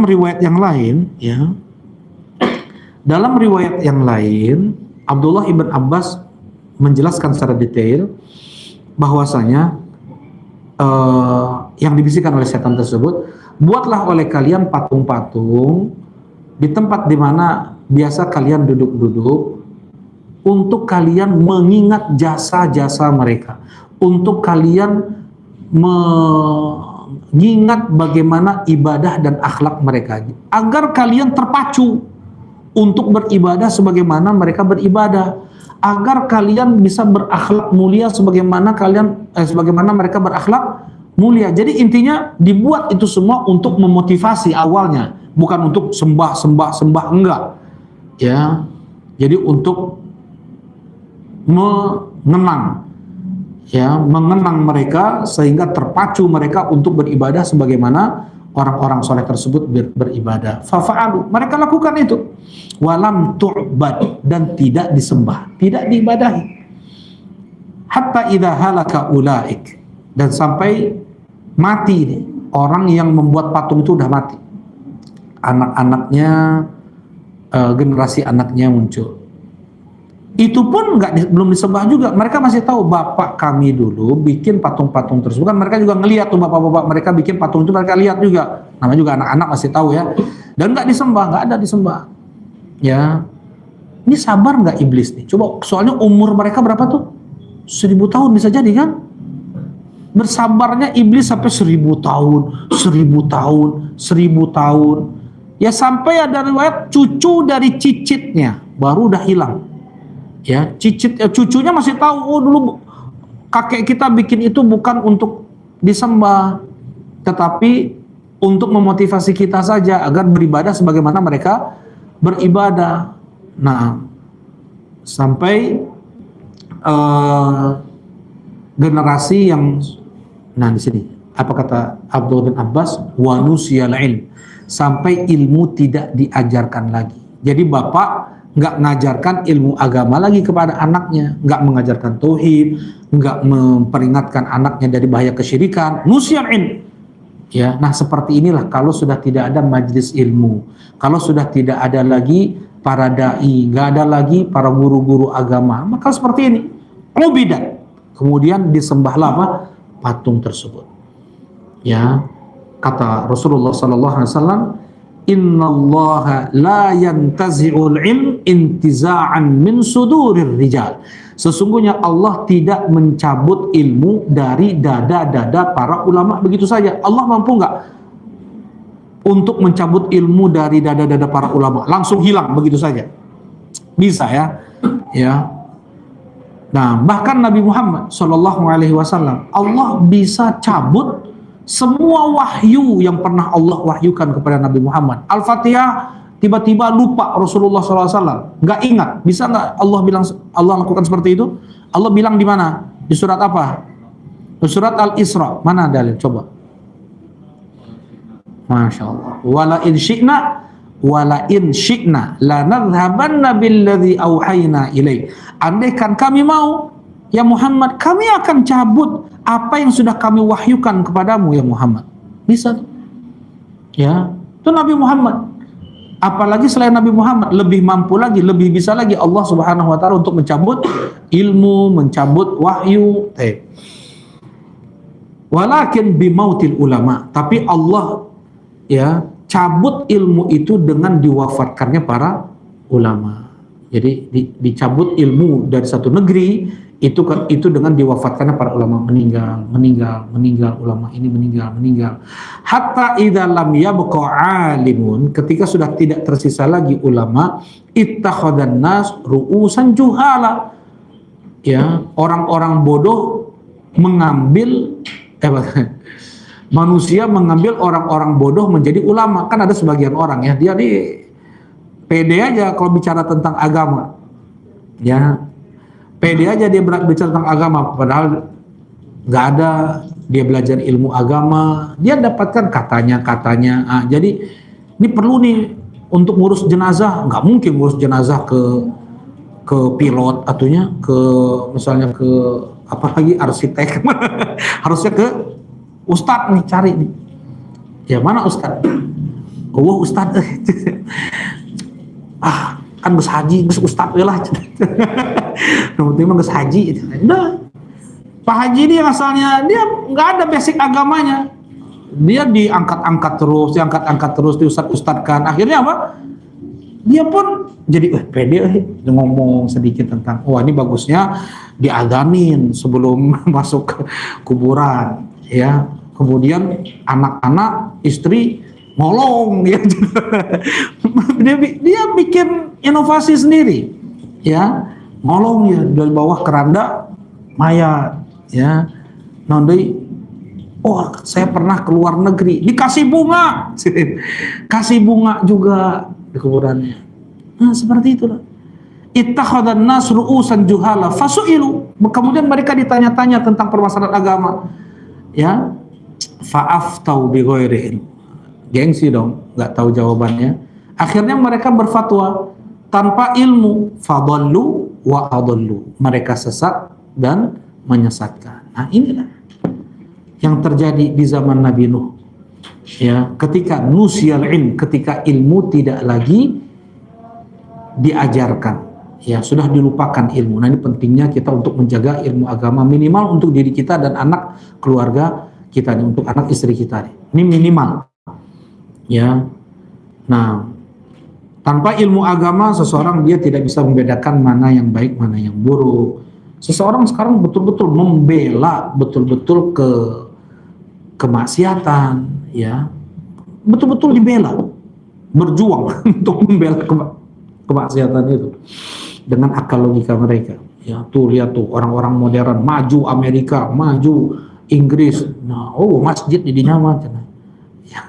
riwayat yang lain, ya. Dalam riwayat yang lain, Abdullah ibn Abbas menjelaskan secara detail bahwasanya yang dibisikkan oleh setan tersebut, buatlah oleh kalian patung-patung di tempat di mana biasa kalian duduk-duduk untuk kalian mengingat jasa-jasa mereka, untuk kalian mengingat bagaimana ibadah dan akhlak mereka, agar kalian terpacu untuk beribadah sebagaimana mereka beribadah, agar kalian bisa berakhlak mulia sebagaimana mereka berakhlak mulia. Jadi intinya dibuat itu semua untuk memotivasi awalnya, bukan untuk sembah enggak. Ya. Jadi untuk mengenang mereka sehingga terpacu mereka untuk beribadah sebagaimana orang-orang soleh tersebut beribadah. Fafa'alu, mereka lakukan itu. Walam tu'bad, dan tidak disembah, tidak diibadahi. Hatta idza halaka ulaik, dan sampai mati nih, orang yang membuat patung itu udah mati. Anak-anaknya, generasi anaknya muncul. Itu pun belum disembah juga. Mereka masih tahu bapak kami dulu bikin patung-patung tersebut. Kan mereka juga ngelihat tuh bapak-bapak mereka bikin patung itu, mereka lihat juga. Namanya juga anak-anak masih tahu ya. Dan nggak disembah, nggak ada disembah. Ya, ini sabar nggak iblis nih? Coba, soalnya umur mereka berapa tuh? 1000 tahun bisa jadi kan? Bersabarnya iblis sampai 1000 tahun, 1000 tahun, 1000 tahun. Ya sampai ada riwayat cucu dari cicitnya baru udah hilang. Ya, cucunya masih tahu, oh dulu kakek kita bikin itu bukan untuk disembah, tetapi untuk memotivasi kita saja agar beribadah sebagaimana mereka beribadah. Nah, sampai generasi yang, nah di sini apa kata Abdullah bin Abbas, wa nusiyal ilm, sampai ilmu tidak diajarkan lagi. Jadi bapak nggak mengajarkan ilmu agama lagi kepada anaknya, nggak mengajarkan tauhid, nggak memperingatkan anaknya dari bahaya kesyirikan. Nusiyal ilm. Ya, nah seperti inilah kalau sudah tidak ada majelis ilmu, kalau sudah tidak ada lagi para dai, nggak ada lagi para guru-guru agama, maka seperti ini. Ubidat. Kemudian disembahlah apa? Patung tersebut. Ya, kata Rasulullah sallallahu alaihi wasallam, innallaha la yantazi'ul ilm intiza'an min sudurir rijal. Sesungguhnya Allah tidak mencabut ilmu dari dada-dada para ulama begitu saja. Allah mampu nggak untuk mencabut ilmu dari dada-dada para ulama? Langsung hilang begitu saja? Bisa ya. Ya. Nah, bahkan Nabi Muhammad Shallallahu Alaihi Wasallam, Allah bisa cabut semua wahyu yang pernah Allah wahyukan kepada Nabi Muhammad. Al-Fatihah tiba-tiba lupa Rasulullah SAW, nggak ingat. Bisa nggak Allah lakukan seperti itu? Allah bilang di mana? Di surat apa? Di surat Al-Isra. Mana dalil? Coba. Masya Allah. Wala in syi'na lanadhhabanna billadzi auhayna ilaik. Andaikan kami mau, ya Muhammad, kami akan cabut apa yang sudah kami wahyukan kepadamu ya Muhammad. Bisa. Ya, itu Nabi Muhammad. Apalagi selain Nabi Muhammad, lebih mampu lagi, lebih bisa lagi Allah Subhanahu wa taala untuk mencabut ilmu, mencabut wahyu. Walakin bimautil ulama, tapi Allah ya cabut ilmu itu dengan diwafatkannya para ulama. Jadi dicabut ilmu dari satu negeri itu dengan diwafatkannya para ulama, meninggal, ulama ini meninggal. Hatta idza lam yabqa alimun, ketika sudah tidak tersisa lagi ulama, ittakhadhan nas ru'usan juhala. Ya, orang-orang bodoh mengambil manusia mengambil orang-orang bodoh menjadi ulama. Kan ada sebagian orang ya, dia nih pede aja kalau bicara tentang agama. Ya, pede aja dia bicara tentang agama, padahal nggak ada dia belajar ilmu agama. Dia dapatkan katanya. Jadi ini perlu nih untuk ngurus jenazah, nggak mungkin ngurus jenazah ke pilot atunya, ke misalnya ke apa lagi arsitek. Harusnya ke ustadz nih, cari nih. Ya mana ustadz? Oh ustadz. Kan geus haji, geus ustadz lah. Penting mah geus haji. Udah. Pak Haji ini asalnya dia nggak ada basic agamanya. Dia diangkat-angkat terus, diustad-ustadkan. Akhirnya apa? Dia pun jadi pede ngomong sedikit tentang ini bagusnya diadanin sebelum masuk ke kuburan. Ya, kemudian anak-anak, istri ngolong ya. dia bikin inovasi sendiri ya, ngolong ya dari bawah keranda mayat ya. Nanti saya pernah ke luar negeri dikasih bunga kasih bunga juga di kuburannya. Nah seperti itulah, ittakhadhan nas ru'usan juhala fasu'ilu, kemudian mereka ditanya-tanya tentang permasalahan agama ya, fa'aftau bi ghairi, gengsi dong, nggak tahu jawabannya. Akhirnya mereka berfatwa tanpa ilmu, fadallu wa adallu, mereka sesat dan menyesatkan. Nah inilah yang terjadi di zaman Nabi Nuh ya, ketika nusyal ilm, ketika ilmu tidak lagi diajarkan ya, sudah dilupakan ilmu. Nah ini pentingnya kita untuk menjaga ilmu agama, minimal untuk diri kita dan anak keluarga kita nih, untuk anak istri kita nih. Ini minimal ya. Nah tanpa ilmu agama seseorang dia tidak bisa membedakan mana yang baik mana yang buruk. Seseorang sekarang betul-betul membela betul-betul kemaksiatan ya, betul-betul dibela, berjuang untuk membela kemaksiatan itu dengan akal logika mereka ya. Tuh lihat tuh orang-orang modern maju, Amerika maju, Inggris, nah masjid di nyaman ya.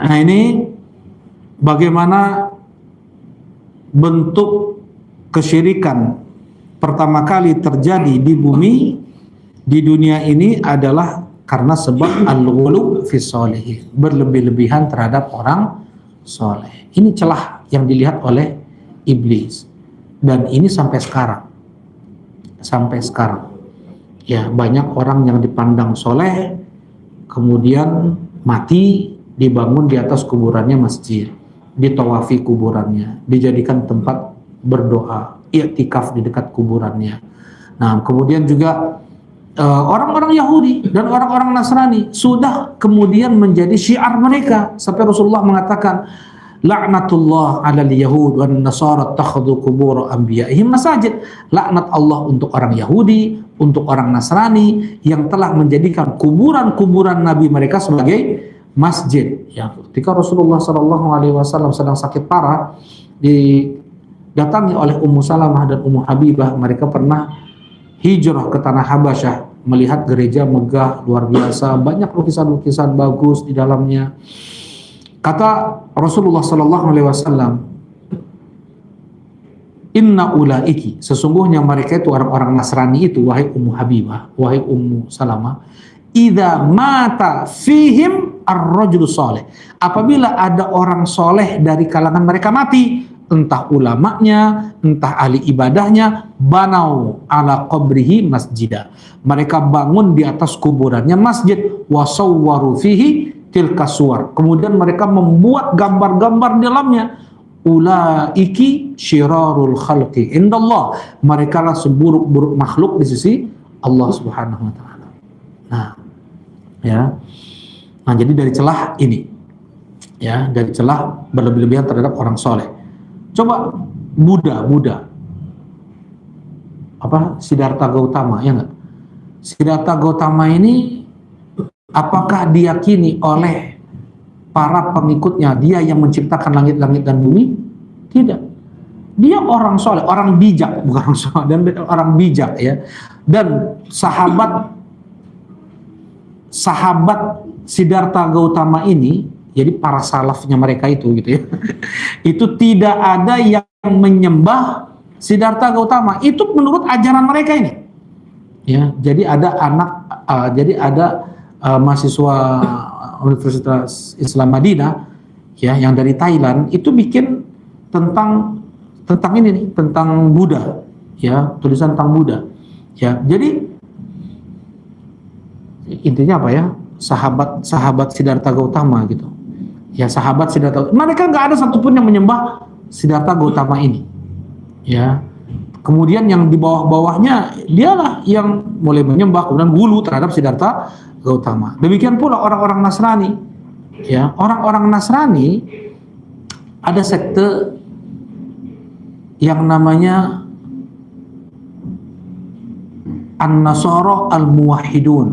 Nah ini bagaimana bentuk kesyirikan pertama kali terjadi di bumi, di dunia ini adalah karena sebab al-ghulu fi sholihin, berlebih-lebihan terhadap orang soleh. Ini celah yang dilihat oleh iblis, dan ini sampai sekarang ya, banyak orang yang dipandang soleh kemudian mati, dibangun di atas kuburannya masjid, ditawafi kuburannya, dijadikan tempat berdoa, i'tikaf di dekat kuburannya. Nah kemudian juga orang-orang Yahudi dan orang-orang Nasrani sudah kemudian menjadi syiar mereka, sampai Rasulullah mengatakan laknatullah 'alal yahud wan nasara takhudhu qubur anbiya'ihim masajid. Laknat Allah untuk orang Yahudi, untuk orang Nasrani yang telah menjadikan kuburan-kuburan nabi mereka sebagai masjid. Ya, ketika Rasulullah sallallahu alaihi wasallam sedang sakit parah, didatangi oleh Ummu Salamah dan Ummu Habibah. Mereka pernah hijrah ke tanah Habasyah, melihat gereja megah luar biasa, banyak lukisan-lukisan bagus di dalamnya. Kata Rasulullah sallallahu alaihi wasallam, inna ulaiki, sesungguhnya mereka itu orang-orang Nasrani itu, wahai Ummu Habibah, wahai Ummu Salamah, idza mata fihim ar-rajulu saleh, apabila ada orang soleh dari kalangan mereka mati, entah ulamanya, entah ahli ibadahnya, banau ala qabrihi masjidah, mereka bangun di atas kuburannya masjid, wasawwaru fihi tilka suwar, kemudian mereka membuat gambar-gambar di dalamnya. Ulaiki syirarul khalqi indallah, mereka lah seburuk-buruk makhluk di sisi Allah Subhanahu wa taala. Nah, ya. Nah, jadi dari celah ini, ya, dari celah berlebih-lebihan terhadap orang soleh. Coba Buddha, apa, Siddhartha Gautama, ya enggak? Siddhartha Gautama ini apakah diyakini oleh para pengikutnya dia yang menciptakan langit-langit dan bumi? Tidak. Dia orang soleh, orang bijak, bukan orang soleh, dan orang bijak, ya. Dan sahabat Siddhartha Gautama ini, jadi para salafnya mereka itu, gitu ya, itu tidak ada yang menyembah Siddhartha Gautama. Itu menurut ajaran mereka ini, ya. Jadi ada mahasiswa Universitas Islam Madinah, ya, yang dari Thailand, itu bikin tentang ini nih, tentang Buddha, ya, tulisan tentang Buddha, ya. Jadi intinya apa, ya, sahabat Siddhartha Gautama, gitu, ya, sahabat Siddhartha, mereka nggak ada satupun yang menyembah Siddhartha Gautama ini, ya. Kemudian yang di bawah-bawahnya dialah yang mulai menyembah, kemudian gulu terhadap Siddhartha Gautama. Demikian pula orang-orang Nasrani, ya, orang-orang Nasrani ada sekte yang namanya An-Nasara Al-Muwahhidun.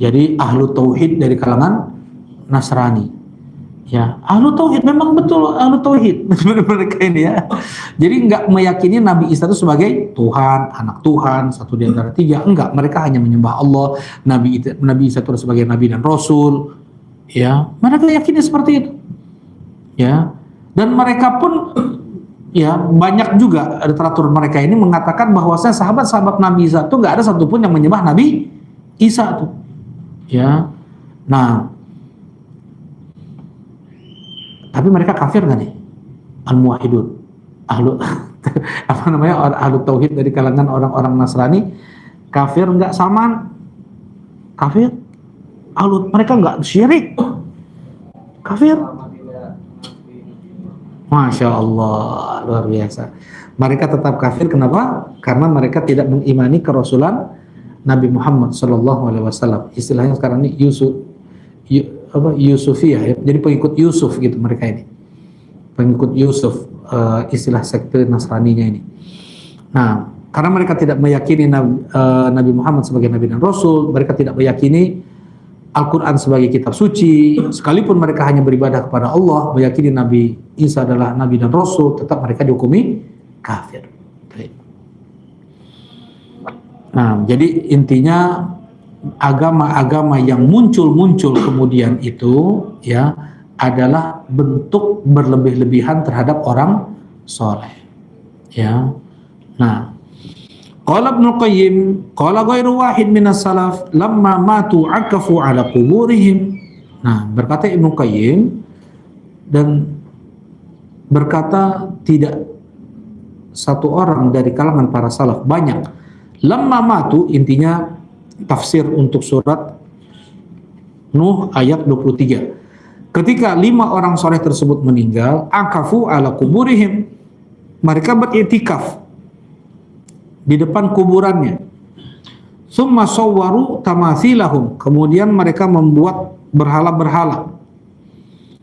Jadi ahlu tauhid dari kalangan Nasrani. Ya, ahlu tauhid, memang betul ahlu tauhid mereka ini, ya. Jadi nggak meyakini Nabi Isa itu sebagai Tuhan, anak Tuhan, satu di antara tiga. Enggak, mereka hanya menyembah Allah. Nabi Isa itu sebagai Nabi dan Rasul. Ya, mereka yakini seperti itu. Ya, dan mereka pun, ya, banyak juga literatur mereka ini mengatakan bahwasanya sahabat-sahabat Nabi Isa itu nggak ada satupun yang menyembah Nabi Isa itu. Ya, nah. Tapi mereka kafir nggak nih? Al-Muwahhidun, ahlu apa namanya, ahlu tauhid dari kalangan orang-orang Nasrani, kafir nggak? Saman kafir. Mereka nggak syirik, kafir. Masya Allah, luar biasa. Mereka tetap kafir. Kenapa? Karena mereka tidak mengimani kerasulan Nabi Muhammad SAW. Istilahnya sekarang ini Yusufiyah, ya. Jadi pengikut Yusuf, gitu mereka ini, pengikut Yusuf, istilah sekte Nasraninya ini. Nah, karena mereka tidak meyakini Nabi Muhammad sebagai Nabi dan Rasul, mereka tidak meyakini Al-Quran sebagai kitab suci, sekalipun mereka hanya beribadah kepada Allah, meyakini Nabi Isa adalah Nabi dan Rasul, tetap mereka dihukumi kafir. Nah, jadi intinya agama-agama yang muncul kemudian itu, ya, adalah bentuk berlebih-lebihan terhadap orang soleh, ya. Nah, qala Ibnu Qayyim, qala ghairu wahid minas salaf lamma matu akafu ala quburihim. Nah, berkata Ibnu Qayyim dan berkata tidak satu orang dari kalangan para salaf, banyak. Lamma matu, intinya tafsir untuk surat Nuh ayat 23. Ketika 5 orang soleh tersebut meninggal, akafu ala kuburihim, mereka beriktikaf di depan kuburannya. Summa sawwaru tamathilahum, kemudian mereka membuat berhala-berhala.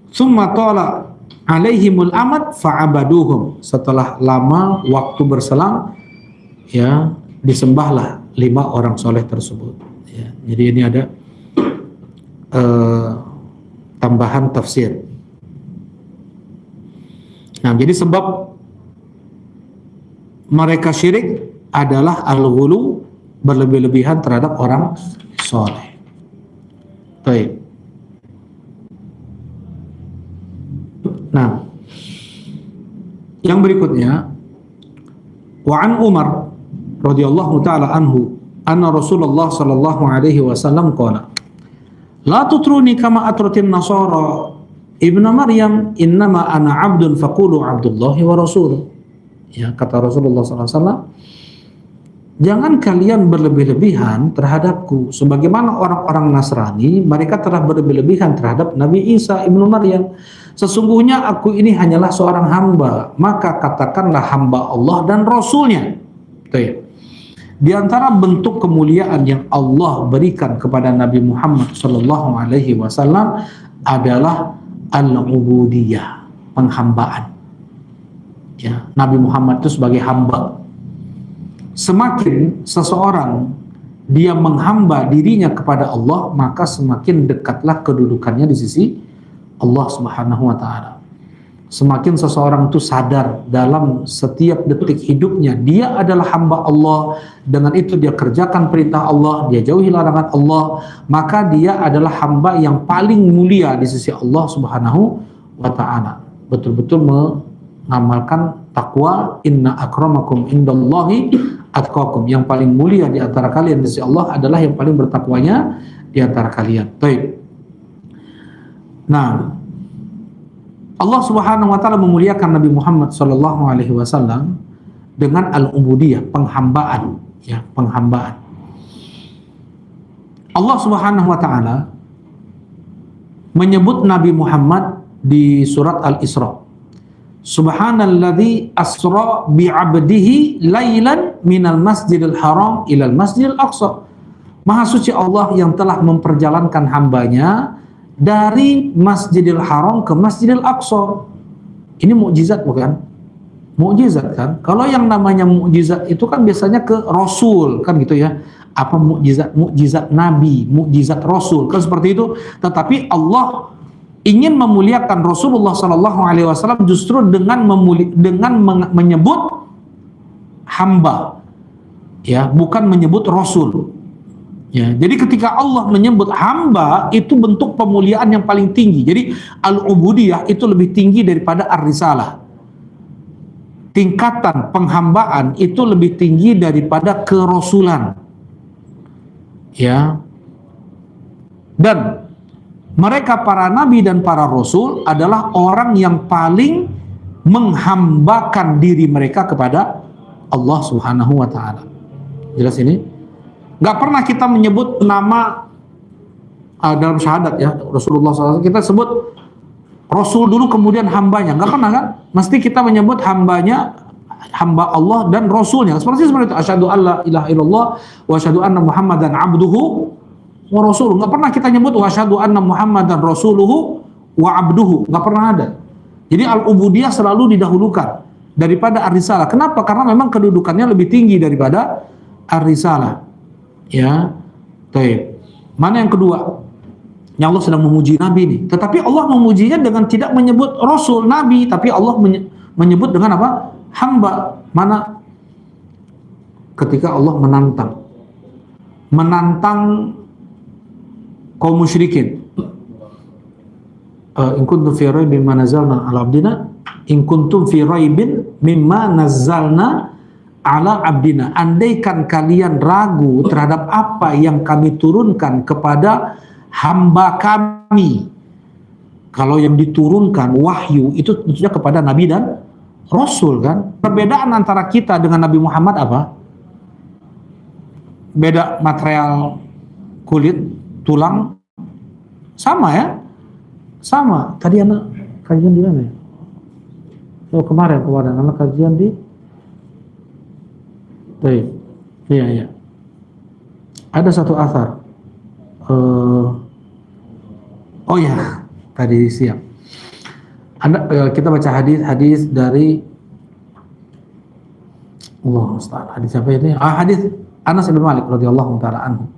Summa tala alaihimul amad fa'abaduhum, setelah lama waktu berselang, ya, disembahlah 5 orang soleh tersebut. Ya, jadi ini ada tambahan tafsir. Nah, jadi sebab mereka syirik adalah al-ghulu, berlebih-lebihan terhadap orang soleh. Baik. Nah, yang berikutnya, wa an Umar radhiyallahu taala anhu anna Rasulullah sallallahu alaihi wasallam qala la tutruni kama atratin nasara ibnu Maryam innama ana abdun faqulu abdullahi wa rasuluh. Ya, kata Rasulullah sallallahu alaihi wasallam, jangan kalian berlebih-lebihan terhadapku sebagaimana orang-orang Nasrani mereka telah berlebih-lebihan terhadap Nabi Isa ibnu Maryam. Sesungguhnya aku ini hanyalah seorang hamba, maka katakanlah hamba Allah dan Rasulnya. Di antara bentuk kemuliaan yang Allah berikan kepada Nabi Muhammad sallallahu alaihi wasallam adalah al-ubudiyah, penghambaan. Ya, Nabi Muhammad itu sebagai hamba. Semakin seseorang dia menghamba dirinya kepada Allah, maka semakin dekatlah kedudukannya di sisi Allah Subhanahu wa taala. Semakin seseorang itu sadar dalam setiap detik hidupnya dia adalah hamba Allah, dengan itu dia kerjakan perintah Allah, dia jauhi larangan Allah, maka dia adalah hamba yang paling mulia di sisi Allah Subhanahu wa taala. Betul-betul mengamalkan takwa, inna akramakum indallahi atqakum, yang paling mulia di antara kalian di sisi Allah adalah yang paling bertakwanya di antara kalian. Baik. Nah, Allah Subhanahu wa taala memuliakan Nabi Muhammad sallallahu alaihi wasallam dengan al-ubudiyah, penghambaan, ya, penghambaan. Allah Subhanahu wa taala menyebut Nabi Muhammad di surat Al-Isra. Subhanalladzi asra bi'abdihi lailan minal masjidil haram ilal masjidil aqsa. Maha suci Allah yang telah memperjalankan hambanya dari Masjidil Haram ke Masjidil Aqsa. Ini mukjizat bukan? Mukjizat kan? Kalau yang namanya mukjizat itu kan biasanya ke Rasul kan gitu ya. Apa mukjizat? Mukjizat Nabi, mukjizat Rasul kan seperti itu. Tetapi Allah ingin memuliakan Rasulullah Sallallahu Alaihi Wasallam justru dengan menyebut hamba, ya, bukan menyebut Rasul. Ya, jadi ketika Allah menyebut hamba itu bentuk pemuliaan yang paling tinggi. Jadi al-ubudiyah itu lebih tinggi daripada ar-risalah. Tingkatan penghambaan itu lebih tinggi daripada kerasulan. Ya. Dan mereka para nabi dan para rasul adalah orang yang paling menghambakan diri mereka kepada Allah Subhanahu wa taala. Jelas ini? Gak pernah kita menyebut nama dalam syahadat ya Rasulullah SAW, kita sebut Rasul dulu kemudian hambanya, gak pernah kan? Mesti kita menyebut hambanya, hamba Allah dan Rasulnya. Seperti itu, asyhadu alla ilaha illallah wa asyhadu anna Muhammadan abduhu wa rasuluh. Gak pernah kita nyebut wa asyhadu anna Muhammadan rasuluhu wa abduhu, gak pernah ada. Jadi al-ubudiyah selalu didahulukan daripada ar-risalah. Kenapa? Karena memang kedudukannya lebih tinggi daripada ar-risalah. Ya, baik. Mana yang kedua? Yang Allah sedang memuji Nabi ini. Tetapi Allah memujinya dengan tidak menyebut Rasul, Nabi, tapi Allah menyebut dengan apa? Hamba. Mana? Ketika Allah menantang kaum musyrikin. In kuntum fi raibin mimma nazzalna ala abdina, in kuntum fi raibin mimma nazzalna ala abdina, andaikan kalian ragu terhadap apa yang kami turunkan kepada hamba kami. Kalau yang diturunkan wahyu itu tentunya kepada nabi dan rasul kan. Perbedaan antara kita dengan Nabi Muhammad apa? Beda material kulit, tulang, sama ya? Sama. Tadi anak kajian di mana ya? Oh, kemarin anak kajian di Baik, iya. Ada satu athar. Oh ya, tadi siang. Kita baca hadis dari Allah Ustaz. Hadis apa ini? Hadis Anas bin Malik radhiyallahu taala anhu.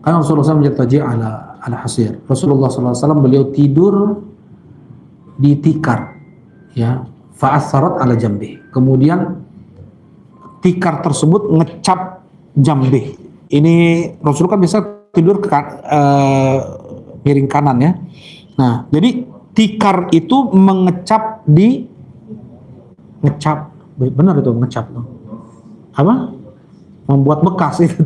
Karena Rasulullah SAW menjadi ala hasir. Rasulullah SAW beliau tidur di tikar, ya, fa'atharat ala jambi. Kemudian tikar tersebut ngecap jambi. Ini Rasulullah kan bisa tidur ke miring kanan, ya. Nah, jadi tikar itu mengecap benar itu ngecap, apa? Membuat bekas itu,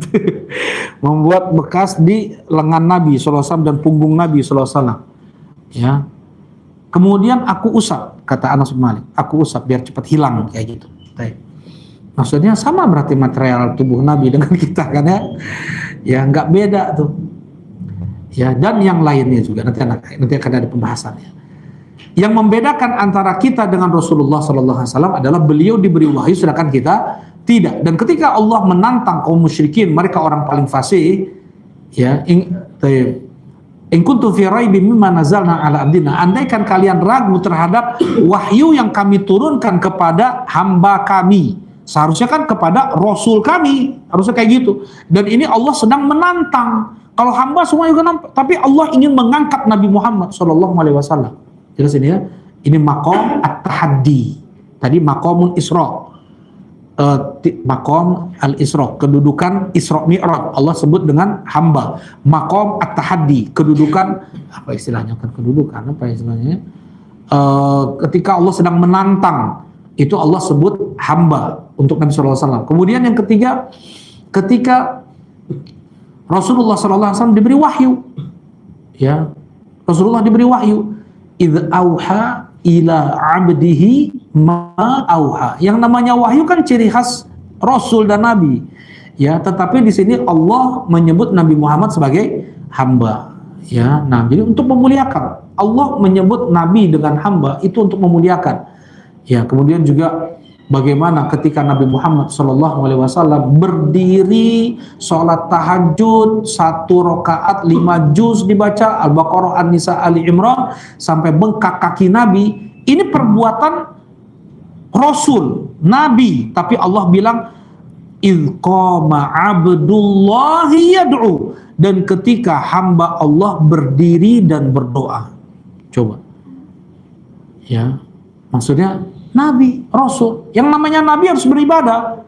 membuat bekas di lengan Nabi SAW dan punggung Nabi SAW, ya. Kemudian aku usap, kata Anas bin Malik, aku usap biar cepat hilang kayak gitu. Maksudnya sama berarti material tubuh Nabi dengan kita kan, ya, ya nggak beda tuh, ya. Dan yang lainnya juga nanti akan ada pembahasannya. Yang membedakan antara kita dengan Rasulullah SAW adalah beliau diberi wahyu sedangkan kita tidak. Dan ketika Allah menantang kaum musyrikin, mereka orang paling fasih, ya, in kuntum fi raibin mimma nazalna ala abdina, andaikan kalian ragu terhadap wahyu yang kami turunkan kepada hamba kami, seharusnya kan kepada rasul kami, harusnya kayak gitu. Dan ini Allah sedang menantang. Kalau hamba semua juga nampak, tapi Allah ingin mengangkat Nabi Muhammad SAW. Jelas ini, ya. Ini maqam at-tahaddi. Tadi maqamul Isra. Maqam al-Isra, kedudukan Isra Mi'raj Allah sebut dengan hamba. Maqam at-tahaddi, kedudukan apa istilahnya? Kan kedudukan apa istilahnya? Ketika Allah sedang menantang, itu Allah sebut hamba untuk Nabi sallallahu alaihi wasallam. Kemudian yang ketiga, ketika Rasulullah sallallahu alaihi wasallam diberi wahyu, ya. Rasulullah diberi wahyu, idz auha ila abdihi ma auha. Yang namanya wahyu kan ciri khas Rasul dan Nabi, ya. Tetapi di sini Allah menyebut Nabi Muhammad sebagai hamba, ya. Nah, jadi untuk memuliakan, Allah menyebut Nabi dengan hamba itu untuk memuliakan, ya. Kemudian juga bagaimana ketika Nabi Muhammad SAW berdiri sholat tahajud 1 rakaat 5 juz dibaca Al-Baqarah, An-Nisa, Ali Imran sampai bengkak kaki Nabi. Ini perbuatan Rasul, Nabi, tapi Allah bilang idz qama abdullahi yad'u, dan ketika hamba Allah berdiri dan berdoa. Coba, ya, maksudnya Nabi, Rasul. Yang namanya Nabi harus beribadah,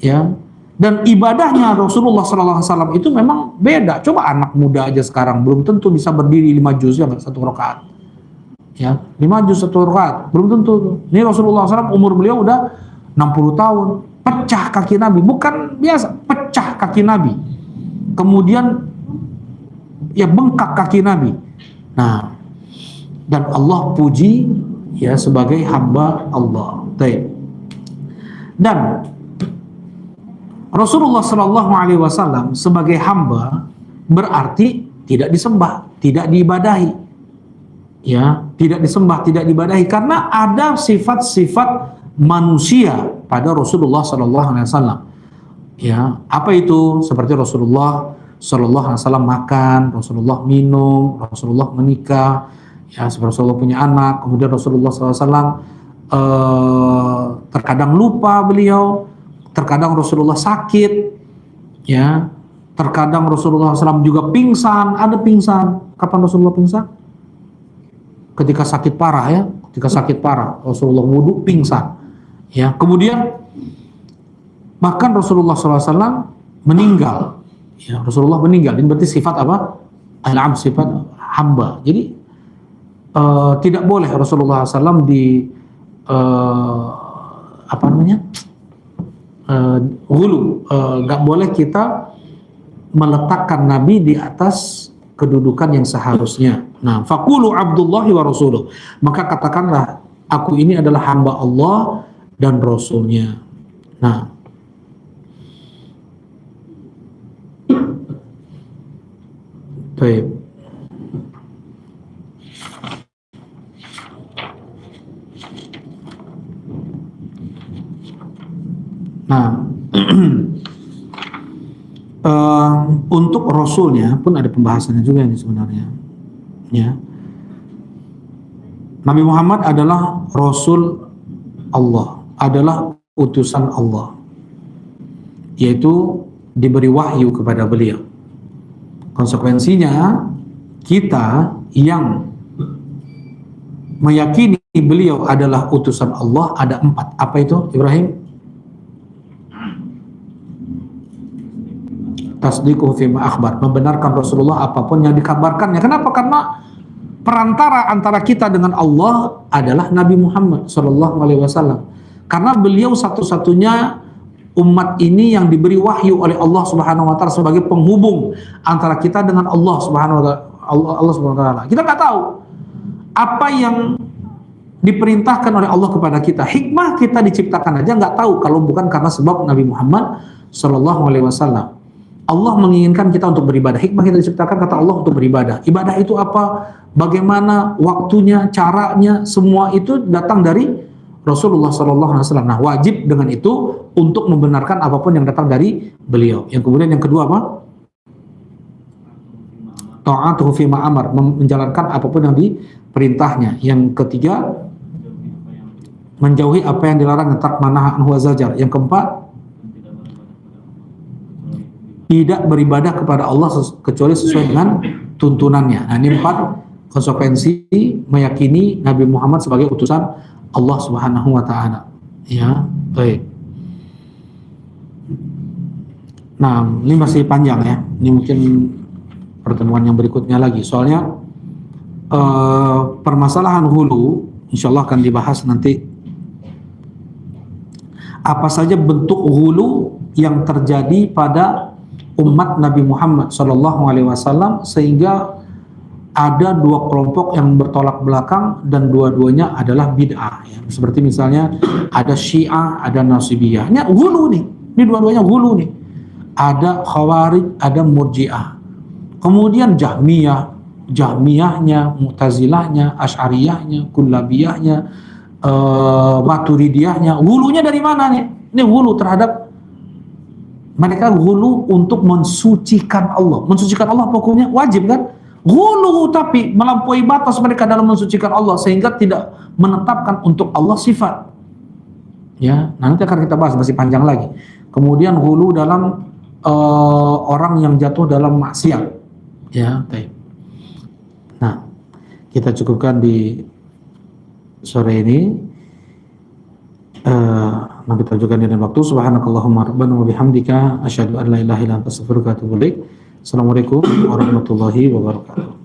ya. Dan ibadahnya Rasulullah SAW itu memang beda. Coba anak muda aja sekarang belum tentu bisa berdiri 5 juz, ya, 1 rakaat, ya. 5 juz 1 rakaat belum tentu. Ini Rasulullah SAW umur beliau udah 60 tahun. Pecah kaki Nabi, bukan biasa, pecah kaki Nabi. Kemudian ya bengkak kaki Nabi. Nah, dan Allah puji, ya, sebagai hamba Allah. Dan Rasulullah SAW sebagai hamba berarti tidak disembah, tidak diibadahi, ya, tidak disembah, tidak diibadahi, karena ada sifat-sifat manusia pada Rasulullah SAW. Ya, apa itu? Seperti Rasulullah SAW makan, Rasulullah minum, Rasulullah menikah, ya, Rasulullah punya anak. Kemudian Rasulullah SAW terkadang lupa beliau, terkadang Rasulullah sakit, ya, terkadang Rasulullah SAW juga pingsan. Ada pingsan. Kapan Rasulullah pingsan? Ketika sakit parah, ya, ketika sakit parah Rasulullah wudhu pingsan, ya. Kemudian bahkan Rasulullah SAW meninggal, ya, Rasulullah meninggal. Ini berarti sifat apa? Al-abd, sifat hamba. Jadi tidak boleh Rasulullah SAW apa namanya, nggak boleh kita meletakkan Nabi di atas kedudukan yang seharusnya. Nah, faqulu Abdullahi wa Rasuluh, maka katakanlah aku ini adalah hamba Allah dan Rasulnya. Nah, baik. Nah, untuk Rasulnya pun ada pembahasannya juga ini sebenarnya. Ya. Nabi Muhammad adalah Rasul Allah, adalah utusan Allah, yaitu diberi wahyu kepada beliau. Konsekuensinya kita yang meyakini beliau adalah utusan Allah ada 4. Apa itu, Ibrahim? Tasdiquhu fima akhbar, membenarkan Rasulullah apapun yang dikabarkannya. Kenapa? Karena perantara antara kita dengan Allah adalah Nabi Muhammad SAW. Karena beliau satu-satunya umat ini yang diberi wahyu oleh Allah Subhanahu wa taala sebagai penghubung antara kita dengan Allah Subhanahu wa taala. Kita nggak tahu apa yang diperintahkan oleh Allah kepada kita. Hikmah kita diciptakan aja nggak tahu kalau bukan karena sebab Nabi Muhammad SAW. Allah menginginkan kita untuk beribadah. Hikmah kita diciptakan, kata Allah, untuk beribadah. Ibadah itu apa? Bagaimana waktunya, caranya, semua itu datang dari Rasulullah SAW. Nah, wajib dengan itu untuk membenarkan apapun yang datang dari beliau. Yang kemudian yang kedua apa? Ta'atuhu fima amar, menjalankan apapun yang diperintahnya. Yang ketiga, menjauhi apa yang dilarang, tak manaha anhu wazajar. Yang keempat, tidak beribadah kepada Allah kecuali sesuai dengan tuntunannya. Nah, ini 4 konsekuensi meyakini Nabi Muhammad sebagai utusan Allah Subhanahu wa taala. Ya, baik. Nah, ini masih panjang ya. Ini mungkin pertemuan yang berikutnya lagi. Soalnya permasalahan hulu insyaallah akan dibahas nanti. Apa saja bentuk hulu yang terjadi pada umat Nabi Muhammad SAW, sehingga ada 2 kelompok yang bertolak belakang dan dua-duanya adalah bid'ah. Ya. Seperti misalnya ada Syiah, ada Nasibiyah. Ini hulu nih, ini dua-duanya hulu nih. Ada Khawarij, ada Murji'ah. Kemudian Jahmiyahnya, Mu'tazilahnya, Asy'ariyahnya, Kullabiyahnya, Maturidiyahnya. Hulunya dari mana nih? Ini hulu terhadap mereka, hulu untuk mensucikan Allah. Mensucikan Allah pokoknya wajib kan? Hulu tapi melampaui batas mereka dalam mensucikan Allah sehingga tidak menetapkan untuk Allah sifat. Ya, nanti akan kita bahas, masih panjang lagi. Kemudian hulu dalam orang yang jatuh dalam maksiat. Ya, baik. Nah, kita cukupkan di sore ini. Nanti kita juga dengan waktu. Subhanakallahumma rabbana wa bihamdika asyhadu an la ilaha illa anta astaghfiruka wa atubu ilaik. Assalamualaikum warahmatullahi wabarakatuh.